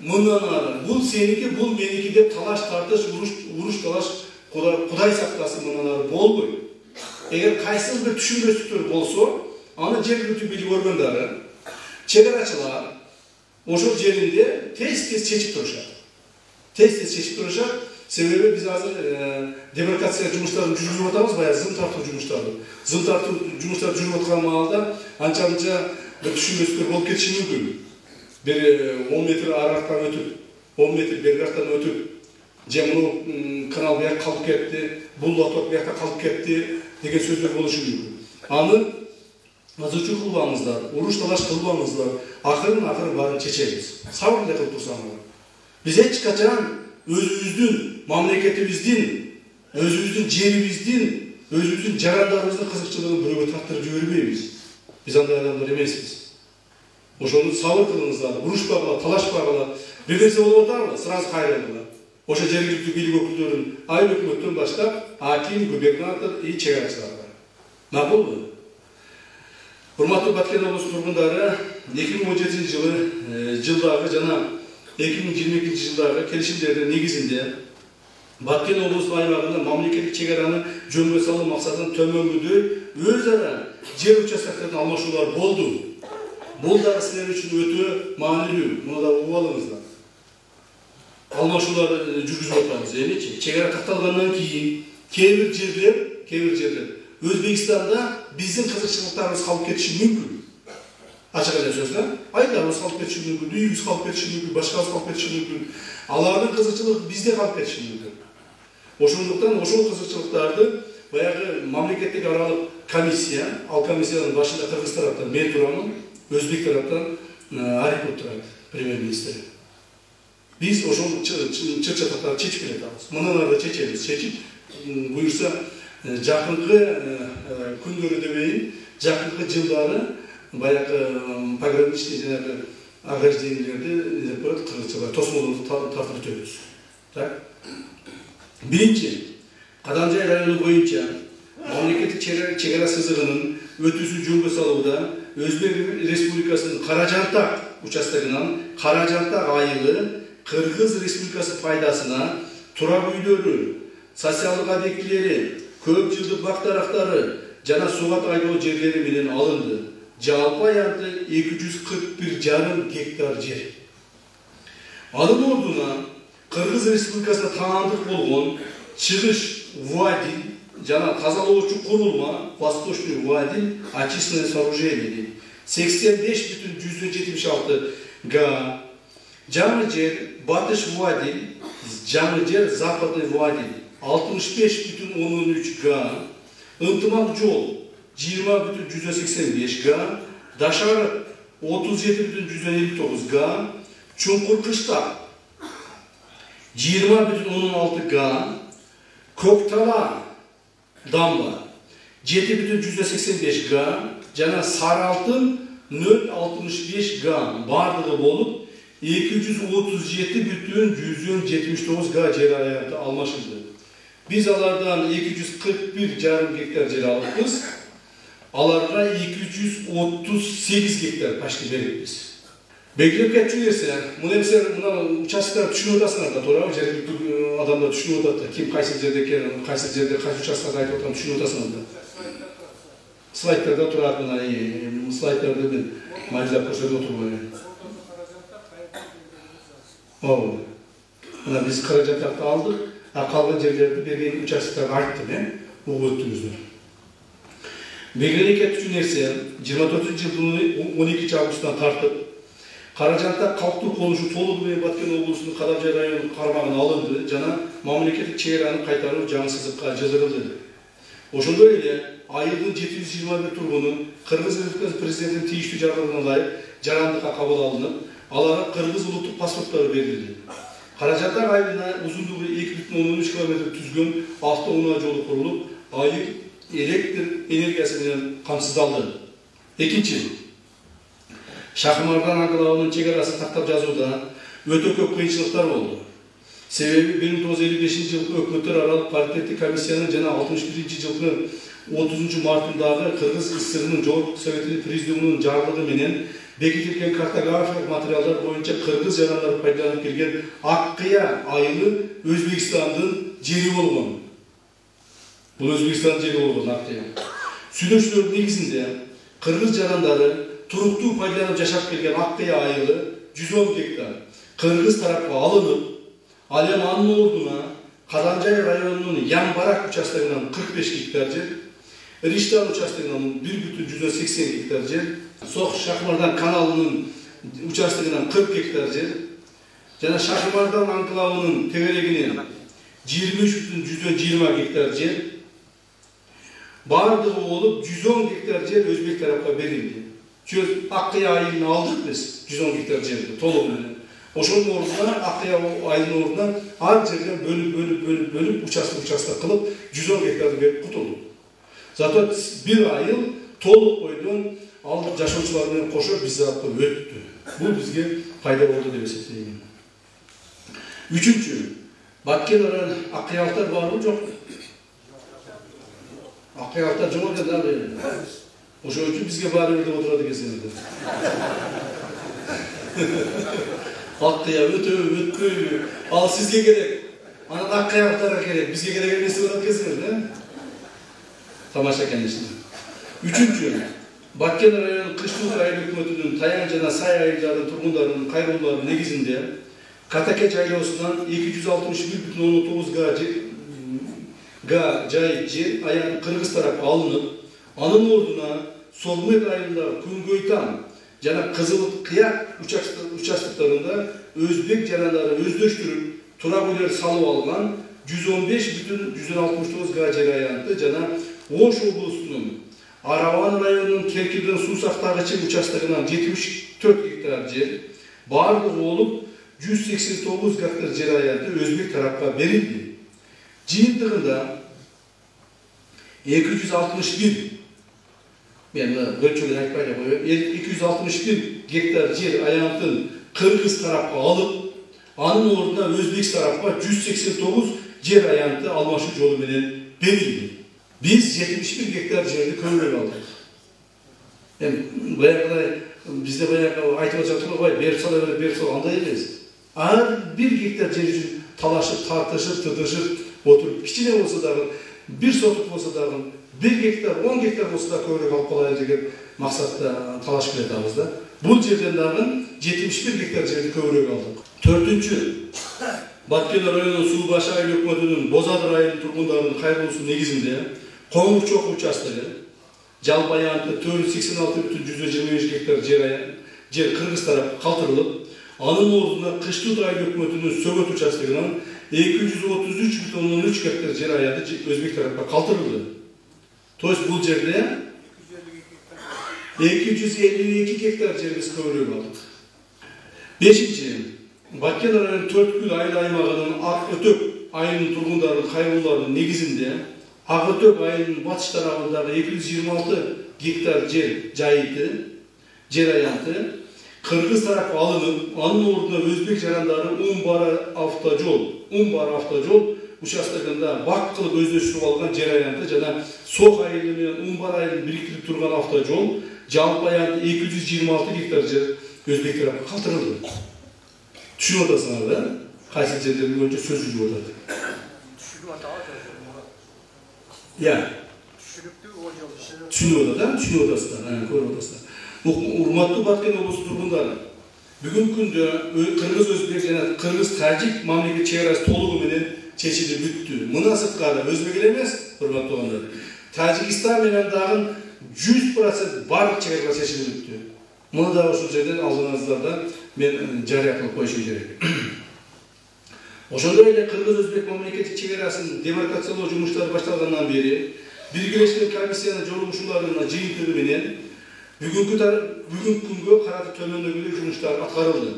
Мындан ары, бұл сенікі, бұл менікі деп талаш тартыш, уруш талаш, Құдай сақтасын мындан ары болбой. Егер қайсыз бір түшінбестіктер болса, аны жергілікті билік органдары, чегарачылар, ошол жеринде тез-тез чечип турушат. Себеби биз азыр демаркация жумуштарын жүргүзүп атабыз, баягы зым тартуу жумуштарды. Зым тартуу жумуштар жүрүп аткан маалда анча-мынча bir düşünmesidir bol ketişi mümkün. Bir 10 metre araqtan ötüp, 10 metre bergaqtan ötüp, cemunu kanal bir yak kalıp ketti, bullatok bir yakta kalıp ketti, degen sözler oluşu mümkün. Anı, azıcık kılbağımızlar, uruş talaş kılbağımızlar, akırın barın çeçeriz. Savrında kılıp dursanlar. Biz hiç kaçan özümüzdün, mamleketimizden, özümüzdün jeribizden, özümüzdün jarandarımızın kızıkçılığını büröge tattırıp jibербейбиз. Biz андай адамдар емеспіз. Ошоны сабыр кылыңыздар, урушпагыла, талашпагыла, бир нерсе болуп атабы, сразу кайрылгыла. Ошо жергиликтүү бийлик өкүлдөрүн, айыл өкмөттөн баштап, аким, губернатор и чегарачылар бар. Макулбу? Урматтуу Баткен облусунун тургундары 2017 жылдагы жана 2022 жылдагы келишимдердин негизинде Баткен облусунун аймагында мамлекеттик чегараны жөнгө салуу максатын төмөнгүдөй өз ара жер участкаларын алмашуулар болду. Бул дагы силер үчүн өтө маанилүү. Муну да угуп алыңыздар. Алмашуулар жүргүзүп атабыз, эмичи? Чегара такталгандан кийин кээ бир жерлер Өзбекстанда биздин кызыкчылыктарыбыз калып кетиши мүмкүн. Ачык эле сөз да. Айдарыбыз калып кетиши мүмкүн, үйүбүз калып кетиши мүмкүн, башкабыз калып кетиши мүмкүн. Алардын кызыкчылыгы бизде калып кетиши мүмкүн. Ошондуктан ошол кызыкчылыктарды баягы мамлекеттик аралык комиссия, ал комиссиянын башында Кыргыз тараптан мен турамын, Өзбек тараптан Арипов турат, премьер-министр. Биз ошол чыр-чатактарды чечип келатабыз. Мындан ары чечебиз, чечип буюрса жакынкы күндөрү дебейин, жакынкы жылдары баягы пограничный жанагы ограждениелерди деп коет кыргызчалар тосмолорду тартып өтөбүз. Так? Биринчи, Кадамжай району боюнча мамлекеттик чегара сызыгынын өтүүсү жөнгө салууда Өзбек Республикасынын Каражантак участогунан Каражантак айылы Кыргыз Республикасы пайдасына турак үйлөрү, социалдык объектилери, көп жылдык бак дарактары жана сугат айдоо жерлери менен алынды. Жалпы аянты 241,5 гектар жер. Анын ордуна Кыргыз Республикасына таандык болгон Чыгыш Вуадин жана тазалоочу курулма Восточный Вуадин очистное сооружение 85,76 га. Жаңы жер Батыш Вуадин, жаңы жер Западный Вуадин 65,13 га. Ынтымак жол 20,185 га. Дашар 37,159 га. Чуңкур кыштак 20,16 га. Көктала дамба 7,185 га. Жана Саралтын 0,65 га. Бардыгы болуп 237,179 га жер аянты алмашылды. Biz alardan 241,5 гектар жер алыппыз. Аларга 238 гектар пашты бериппиз. Белгилеп кетчү нерсе, мына участкаларды түшүнүп атасыңар да, туура, жергиликтүү адамдар түшүнүп атат да, ким кайсы жерде экен, кайсы жерде кайсы участкада айтып атканын түшүнүп атасыңар да. Slaydlarda turadi mına, slaydlarda ben mayzap ko'rsatib o'tiribman. Mına biz qarajatlarni aldık, qolgan yerlerde bergen uchastklarni aytdim, bu o'tdingizlar. Belgilenen üçüncü nerse 24 yılın 12 avgustundan tartıp Karajat'ta kalktırıp oluşu Toluk ve Batken Oğlusu'nun Kadamcay rayonunun karmağına alındı. Cana mamleketlik çeyreğinin kaytarılıp cansızlıkla cezarıldı. Oşunda öyle ayıldığı 721 turbunun Kırgız Respublikası Prezidentinin tiyişli jarlarına layık caranlıkla kabul alınıp alara Kırgız ulutluk pasportları verildi. Karajat'ta ayılığına uzunluğu 2,13 km tüzgün avtounağ yolu kurulup ayık elektrik enerjisinden kamsыздалды. Екінші, Шахмардан Аңғылауының чекарасын тақтап жазуда өте көп қиыншылықтар болды. Себебі 1955 жылғы өкмөттөр аралык паритеттик комиссияның жана 61 жылғы 30 мартындағы Кыргыз ССР-нын Жогорку Советinin президиумунун жарлыгы менен бекитилген картографиялык материалдар боюнча Кыргыз жарандары пайдаланып келген Аккыя айылы Өзбекстандын жери болгон. Бұл Өзбекстан жері болған Аккыя. Сүйлөшүүлөр негизинде Кыргыз жарандары туруктуу пайдаланып жашап келген Аккыя айылы 110 гектар Кыргыз тарапка алынып, ал эми анын ордуна Кадамжай районунун Ямбарак участогунан 45 гектар жер, Риштан участогунан 1,180 гектар жер, Соқ Шахмардан каналынын участогунан 40 гектар жер, жана Шахмардан анклавынын тегерегинен 23,120 гектар жер, бардығы olup 110 гектар жер Өзбек тарапқа берилди. Аккыя айылын алдық біз 110 гектар жерді толық менен. Ошонун ордуна Аккыя айылын ордуна ар жерден бөлүп участок кылып 110 гектарды берип кутулдук. Зато bir айыл толук бойдон ал жашоочулар менен кошо биз аркы өттү. Бул бизге пайда болду деп эсептейм. Үчүнчү, Баткен Аккыялыктар барбы жок? Аккыялыктар жок экен да. Ошон үчүн бизге баары бир деп отурат экенсиңер. Аккыя өтпөйбү? Ал сизге керек. Анан Аккыялыктарга керек. Бизге керек эмес деп отурат экенсиңер да? Тамаша, конечно. Үчүнчү, Баткен районунун Кыштуулук айыл өкмөтүнүн Таян жана Сай айылдардын тургундарынын кайрылуулары негизинде Катаке жайлоосунан 261,19 га жай жер аян Кыргыз тарапка алынып, анын ордуна Солмек айылындагы Күнгөйтан жана Кызыл Кыяк участоктарында Өзбек жарандары өздөштүрүп, тура үйлөр салып алган 115,169 га жер аянты жана Ош облусунун Араван районунун Керкирден суу сактагычы участогунан 74 гектар жер, бардыгы болуп 189 гектар жер аянты Өзбек тарапка берилди. Жыйынтыгында 261 гектар жер аянтын Кыргыз тарапка алып, анын ордуна Өзбек тарапка 189 жер аянты алмашуу жолу менен берилди. Biz 71 гектар жерди көбүрөөк алдык. Bizde bayağı айтып жатыр ғой, берип сала, андай эмес. Ар бир гектар жер үчүн талашып, тартышып, тытышып отуруп, кичине болсо дагы, бир сотук болсо дагы, 1 гектар, 10 гектар болсо да көбүрөөк алып калайын деген максатта талашып жатабыз да. Бул жерден дагы 71 гектар жерди көбүрөөк алдык. Төртүнчү, Баткен районунун Суу Баш айыл өкмөтүнүн Бозадыр айылынын тургундарынын кайрылуусу негизинде Коңур чоку участогу жалпы аянты 486,125 гектар жер Кыргыз тарапка калтырылып, анын ордуна Кыштууд айыл өкмөтүнүн Сөгөт участогунан 233,3 гектар жер аянты Өзбек тарапка калтырылды. То есть бул жерде 252 гектар жер биз көбүрөөк алдык. Бешинчи, Баткен районунун Төрткүл айыл аймагынын Ак-Өтөк айылынын тургундарынын кайрылууларынын негизинде Ак-Өтөк айылынын батыш тарабындагы 226 гектар жер аянты Кыргыз тарапка алынып, анын ордуна Өзбек жарандары Умбар автожол участогунда бак кылып өздөштүрүп алган жер аянты жана Сок айылы менен Умбар айылын бириктирип турган автожол жалпы аянты 226 гектар жер Өзбек тарапка калтырылды. Түшүнүп атасыңар да? Кайсы жерлер боюнча сөз жүрүп атат. Түшүнүп атабы? Я. Түшүнүктүү Düşünüyor da, düşünüyor odasılar, yani koru odasılar. Urmatlı Batken Ulusu turgunları. Bugün günde Kırgız Özbek және Kırgız Tacik mamleket çevresi toluğu menen çeşidi büttü. Mına sırtkara Özbek emez, hurmatlı olanlar. Tacikistan menen dağın 100% barık çevresi çeşidi büttü. Mına da şu yerden aldığınızlardan ben cari kılıp koyuşu gerek. Oşonda öyle Kırgız Özbek mamleketi çevrasının demarkasyonlu cumhuruşları başlangandan beri Birleşmiş Komissiyanın joluguşularına jыйынтыгы менен bugünkü күнгө караты төмөндөгү жумуштар аткарылды.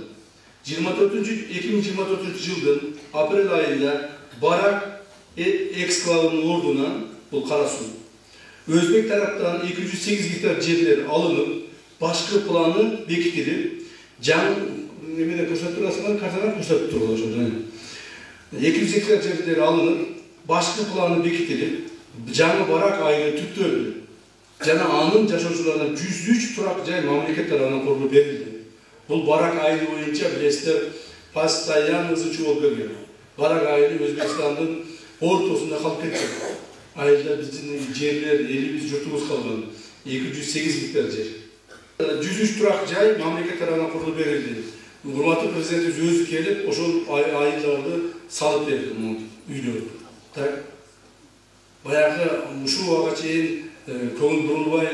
2024 жылдын апрель айында Барак эксклавынын ордуна бул кара суу. Өзбек тараптан 208 гектар жерлер алынып, башкы планы бекитилип, жаңы немеде көрсөтүп турасыңар, картадан көрсөтүп турду ошондо. 200 гектар жерлер алынып, башкы планы бекитилип, жаңы Барак айылы түптөлдү. Жана анын жашоочуларына 103 турак жай мамлекет тарабынан корулуп берилди. Бул Барак айылы боюнча билесиздер, постоянно изучуу болуп келген. Барак айылы Өзбекстандын ортосунда калып кеткен. Айылда биздин жерлер, элибиз, журтубуз калган. 208 гектар жер. 103 турак жай мамлекет тарабынан корулуп берилди. Урматтуу президентибиз өзү келип, ошол айылдарды салып берди, үйлөрдү. Так. Баягы ушул убакка чейин көңүл бурулбай,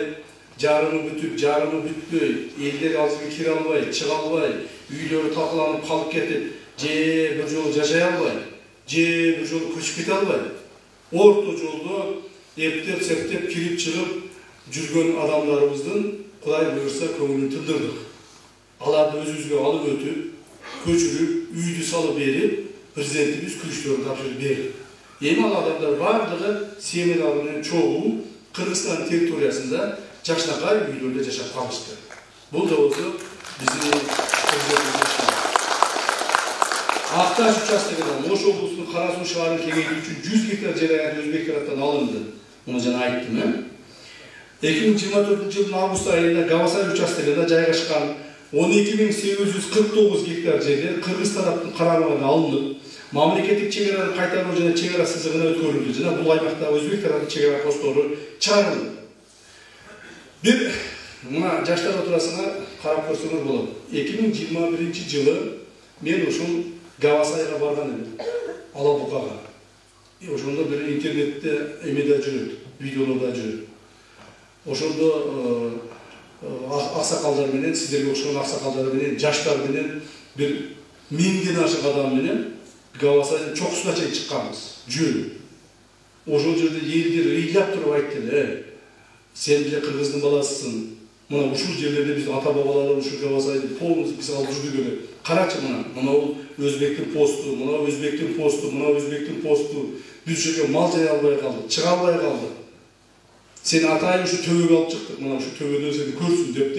жарымы бүтүп, жарымы бүтпөй, элдер алжыга кире албай, чыга албай, үйлөрү талкаланып калып кетип, же бир жолу жашай албай, же бир жолу көчүп кете албай, орто жолдо эптеп, септеп, кирип чыгып жүргөн адамдарыбыздын Кудай буйрса көңүлүн тындырдык. Аларды өзүбүзгө алып өтүп, көчүрүп, үйдү салып берип, президентибиз күчтөрүн тапшырып берди. Эми ал адамдар бардыгы семьяларынын чогуу Кыргызстан территориясында жакшынакай үйлөрдө жашап калышты. Бул да болсо биздин Акташ участогунан Ош облусунун Кара суу шаарын кеңейтүү үчүн 100 гектар жер аянты Өзбек тараптан алынды. Муну жана айттым. 2024 жылдын август айында Гавасай участогунда жайгашкан 12.849 гектар жерлер Кыргыз тараптын карамагына алынып, мамлекеттик чегераны кайтаруу жана чегара сызыгына өткөрүлдү. Жана бул аймакта Өзбек тараптын чегара постору чыгарылды. Бир мына жаштар отурасына карап көрсөңөр болот. 2021 жылы мен ушул Гавасайга барган элем. Алабукага. Ошондо бир интернетте эмеде жүрөт, видеолордо жүрөт. Ошондо аксакалдар менен, сиздерге окшогон аксакалдар менен, жаштар менен бир 1000ден ашык адам менен Гавасайдын чокусуна чейин чыкканбыз. Жүрүп. Ошол жерде элдер ыйлап туруп айтты, сен деле кыргыздын баласысың. Мына ушул жерлерде биздин ата бабалар ушул Гавасайды полностью биз алып жүрдүк эле. Карачы мына бул Өзбектин посту, мына Өзбектин посту, мына Өзбектин посту. Биз ушул жерге мал жая албай калдык, чыга албай калдык. Сен атайын ушу төбөгө алып чыктык, мына ушу төбөдөн сени көрсүн деп,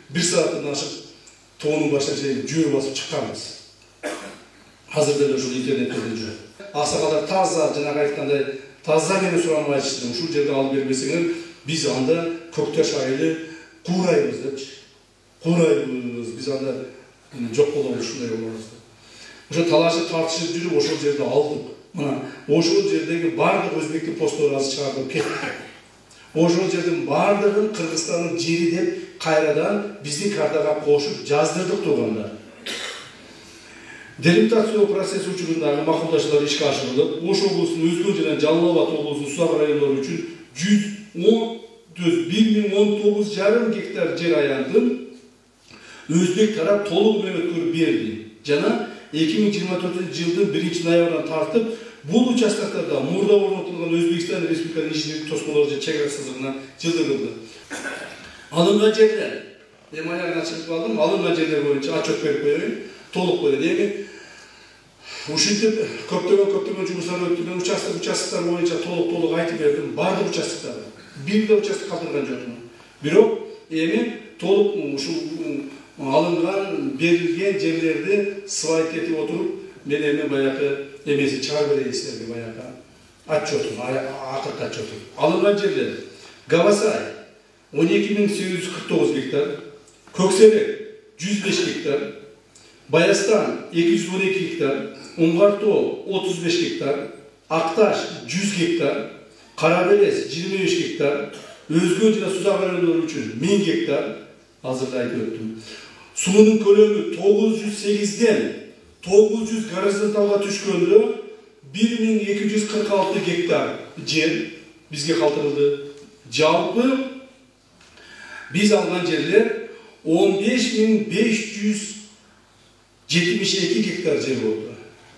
бир сааттан ашык тоонун башына чейин жөө басып чыкканбыз. Азыр деле ушул интернетте жүрөт. Аксакалдар таза, жанагы айткандай, таза менен суранып айтышты. Ушул жерде алып бербесеңер, биз анда Көкташ айылы куурайбыз депчи. Куурайбыз, биз анда жок болобуз, ушундай болобуз. Ошо талашып тартышып жүрүп ошол жерде алдык. Мына ошол жердеги бардык Өзбектин постору азыр чыгарылып кетти. Ошол жердин бардыгын Кыргызстандын жери деп кайрадан биздин картага кошуп жаздырдык турганда. Делимитациялоо процесси учурундагы макулдашуулар ишке ашырылып, Ош облусунун Өзгөн жана Жалал Абад облусунун Сузак райондору үчүн 1019,5 гектар жер аянтын Өзбек тарап толугу менен өткөрүп берди. Жана 2024 жылдын 1-ноябрынан тартып, бул участоктарда мурда орнотулган Өзбекстан Республикасынын ишчилик тоскоолору же чек ара сызыгына жылдырылды. Алынган жерлер, эми аягына чыгып калдым, алынган жерлер боюнча отчет берип коеюн, толук берет. Эми ушинтип көптөгөн жумуштар өттүргөн участоктор боюнча толук айтып бердим, бардык участоктор. Бир да участок калтырган жокмун. Бирок эми толук ушул алынган, берилген жерлерди свайт этип отуруп, мен эми баягы эмеси чыгарып берейин силерге, баягы отчетун, акыркы отчетун. Алынган жерлер: Гавасай 12.849 гектар, Көксерек 105 гектар, Баястан 212 гектар, Оңгартоо 35 гектар, Акташ 100 гектар, Karabelez 25 hektar, özgün jana suzak alanlar üçün 1000 hektar hazırda aytып öttüm. Suunun kөлөmü 908'den 900 горизонталга түшкөндө 1246 hektar жер бизге калтырылды. Жалпы biz алган жерлер 15572 hektar жер болду.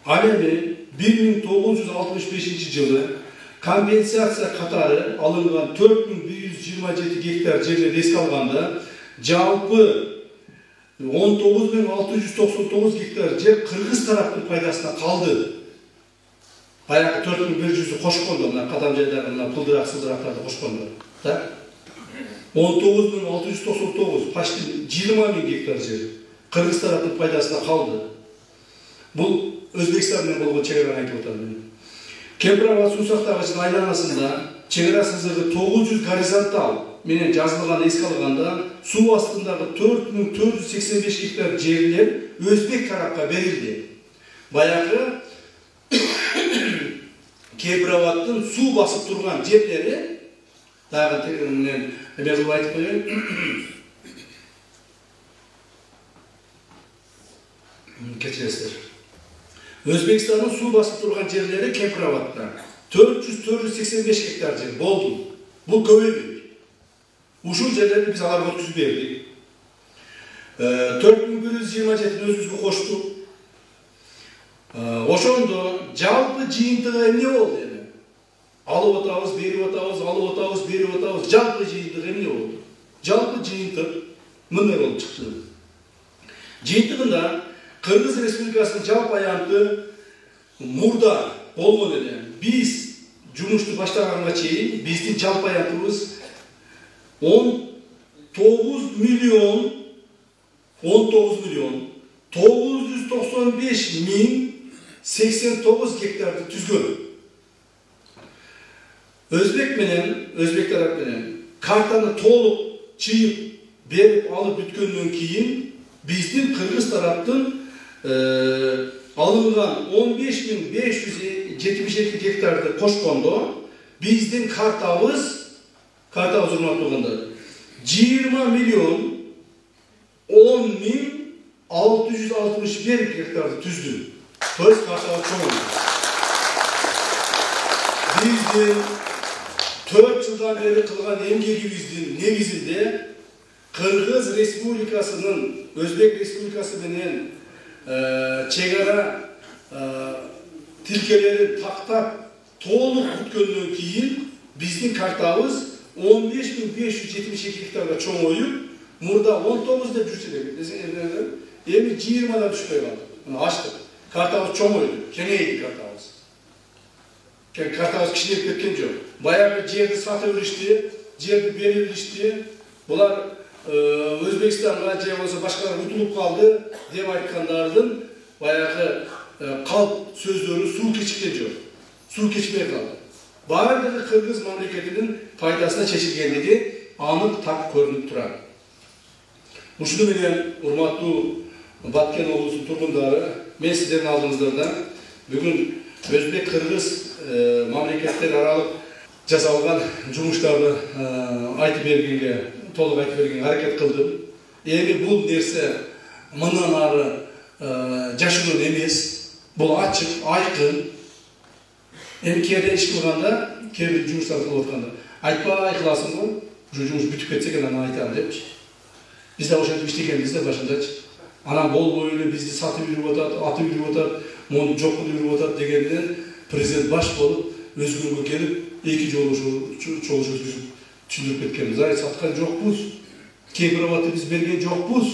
Ал эми 1965 жылы компенсация катары алынган 4127 hektar жерлер эске алганда жалпы 19699 hektar жер Кыргыз тараптын пайдасына калды. Баягы 4100 кошкондо, мына кадам жайдагы мына пылдырак-сылдырактарды кошкондо. Так? 19699, почти 20.000 hektar жер Кыргыз тараптын пайдасына калды. Бул Өзбекстан менен болгон чек араны айтып атам. Кемпирабад суу сактагычынын айланасында чек ара сызыгы 900 горизонтал менен жазылган эске алганда суу астындагы 4485 hektar жерлер Өзбек тарапка берилди. Баягы Кемпирабадтын суу басып турган жерлери дагы менен эме айтып коеюн. Кечиресиздер. Өзбекстандын суу басып турган жерлери Кемпирабадта 485 hektar жер болду. Бул көбөйдү. Ушул жерлерди биз аларга өткүзүп бердик. 4127 өзүбүзгө коштук. Ошондо жалпы жыйынтыгы эмне болду эми? Алып атабыз, берип атабыз, алып атабыз, берип атабыз. Жалпы жыйынтыгы эмне болду? Жалпы жыйынтык мындай болуп чыкты. Жыйынтыгында Кыргыз Республикасынын жалпы аянты мурда болгон эле. Биз жумушту баштаганга чейин биздин жалпы аянтыбыз 19 миллион 995 миң 89 гектарды түзгөн. Өзбек тарап менен картаны толук чыйып берип алып бүткөндөн кийин биздин Кыргыз тараптын алынган 15572 гектарды кошкондо биздин картабыз урматтуулгандар 20 миллион 10 миң 661 гектарды түздү. То есть картабыз чоң. Биздин 4 жылдан бери кылган эмгегибиздин негизинде Кыргыз Республикасынын Өзбек Республикасы менен чек ара тилкелерин тактап толук бүткөндөн кийин биздин картабыз 15572 гектарга чоңоюп, мурда 19 деп жүрчү деп эми 20-дан түшпөй калды. Ачтык. Картабыз чоңойду, кеңейди картабыз. Картабыз кичинейип кеткен жок. Баягы жерди сатып беришти, жерди берип беришти. Булар Өзбекстанга же болсо башкалар утулуп калды деп айткандардын баягы калп сөздөрү суу кечкен жок. Суу кечпей калды. Бардыгы Кыргыз мамлекетинин пайдасына чечилгендиги анык так көрүнүп турат. Ушуну менен урматтуу Баткен облусунун тургундары, мен сиздердин алдыңыздарда бүгүн Өзбек Кыргыз мамлекеттер аралык жасалган жумуштарды айтып бергенге, толук айтып бергенге аракет кылдым. Эми бул нерсе мындан ары жашынуу эмес, бул ачык, айкын. Эми кээде иш кылганда, кээде жумуштар кылып атканда, айтпай кыласыңбы, жумуш бүтүп кетсе экен анан айтам депчи. Биз да ошентип иштегенбизде башындачы. Анан болбой эле бизди сатып жүрүп атат, атып жүрүп атат, мону жок кылып жүрүп атат дегенден президент баш болуп өз күнгө келип эки жолу түшүндүрүп кеткенбиз. Ай саткан жокпуз. Кемпирабадты биз берген жокпуз.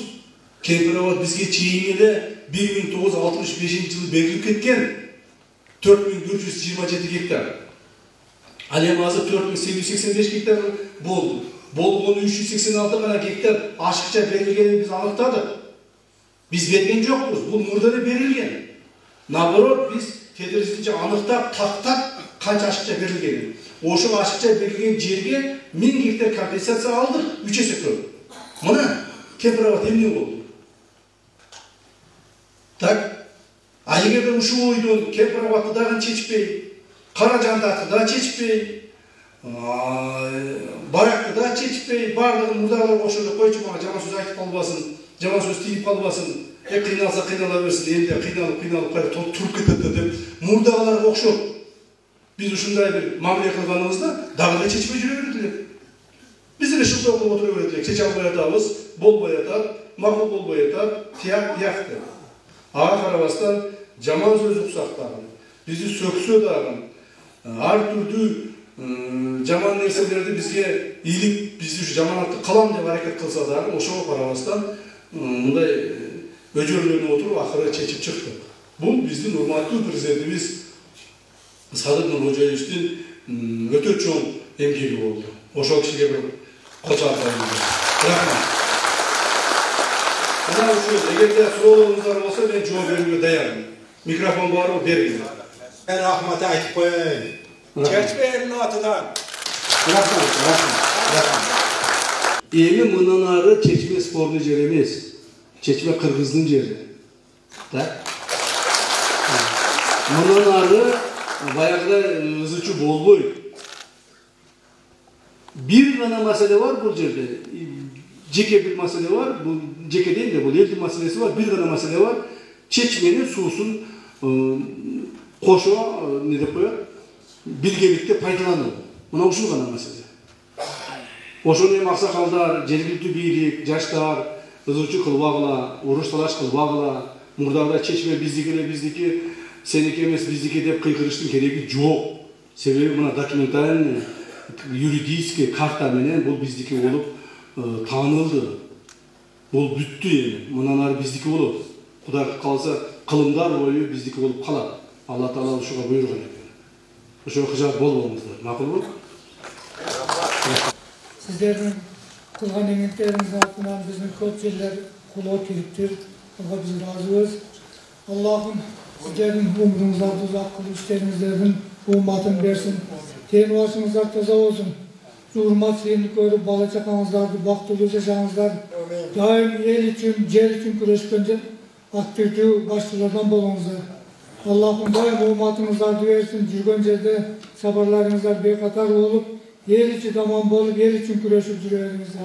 Кемпирабад бизге чейин эле 1965 жылы берилип кеткен. 4427 гектар. Ал эми азыр 4885 гектар болду. Болгону 386 гана гектар ашыкча берилгенин биз аныктадык. Биз берген жокпуз. Бул мурда эле берилген. Наоборот, биз тетирисинче аныктап, тактап канча ашыкча берилгенин. Ошол ашыкча берилген жерге 1000 гектар компенсация алдык, 3 эсе көп. Мына Кемпирабад эмне болду? Так, а эгерде ушул ойдон Кемпирабадты дагы чечпей, Каражандакты да чечпей, Barakta da çeçipey bardığın murdağlar koşuyordu, koyçu bana jama söz aytıp kalbasın, jama söz tiyip kalbasın, kıynalsa kıynala versin, elde kıynalып kayıp turup ketedi dep murdağlar okşop. Biz uşunday bir mamle kılganımızda dağda çeçipey jüre verdiler. Bizim ışıkta okulup oturup verdiler. Çeçe almaya atabız, bol boyatar, makul bol boyatar, tiyak yaktı. Ağa karabastan jaman söz uksaqtağın, bizi söksö dağın, ar türlü jaman nerselerdi bizge iyilik, bizi şu jaman atı kalam dep hareket kılsa dağın, oşoğa karabastan bunday öjörlöğüne oturup ahıra çeçip çıktı. Bu bizden urmatlı prezidentimiz Sadık Nurhocaevичтин öte çoğun emgeli oldu. Oşo kişiye bir koça atayım. Rahmat. Buna şu, eğer de sorularınızlar olsa ben cevap vermeye dayanım. Mikrofon var o verin. Ben rahmet aytıp koyayım. Çeçme elini atıdan. Rahmat. Eğimi mınanarı Çeçme sporlu jeremiz. Çeçme Kırgız'ın jeri. Mınanarı bayakda ızıcı bolboy. Bir gana mesele var bu yerde. Ceke bir mesele var. Bu ceke değil de bu elti meselesi var. Bir gana mesele var. Çeçmenin susun koşuğa ne de koyar? Bilgelikte faydalanır. Buna usul gana mesele. Oşun hem aksakallar, jергiltүү biйлик, жаштар, ызычы кылбагыla, уруш талаш кылбагыla, мурдагыдай чечме биздики, seniki emес bizdiki деп кыйкырыштын кереги жок. Себеби мына документальный, юридический карта менен бул биздики болуп таанылды. Бул бүттү эми. Мындан ары биздики болот. Кудай калса кылымдар бою биздики болуп калат. Алла Таала ушуга буйруган экен. Ошого кыжаат болбоңуздар. Макулбу? Sizlerin kılgan emeklerinizin altından bizim köpçeler kulağa kiriptir. Ona biz razıyız. Allah'ım sizlerin umrunuzlarda uzak kılıp işlerinizlerin ummatını versin. Ten başınızlar toza olsun. Hurmat seyirlik görüp bala çakanızlardı, baktılır yaşanızlar. Daim el için, cer için küreşkence aktivite başçılardan bolunuzlar. Allah'ım daim ummatınızlardı versin. Jürgen yerde sabırlarınızlar bir katar olup yer içi tamam bolup yer için küreşip jürüyerinizler.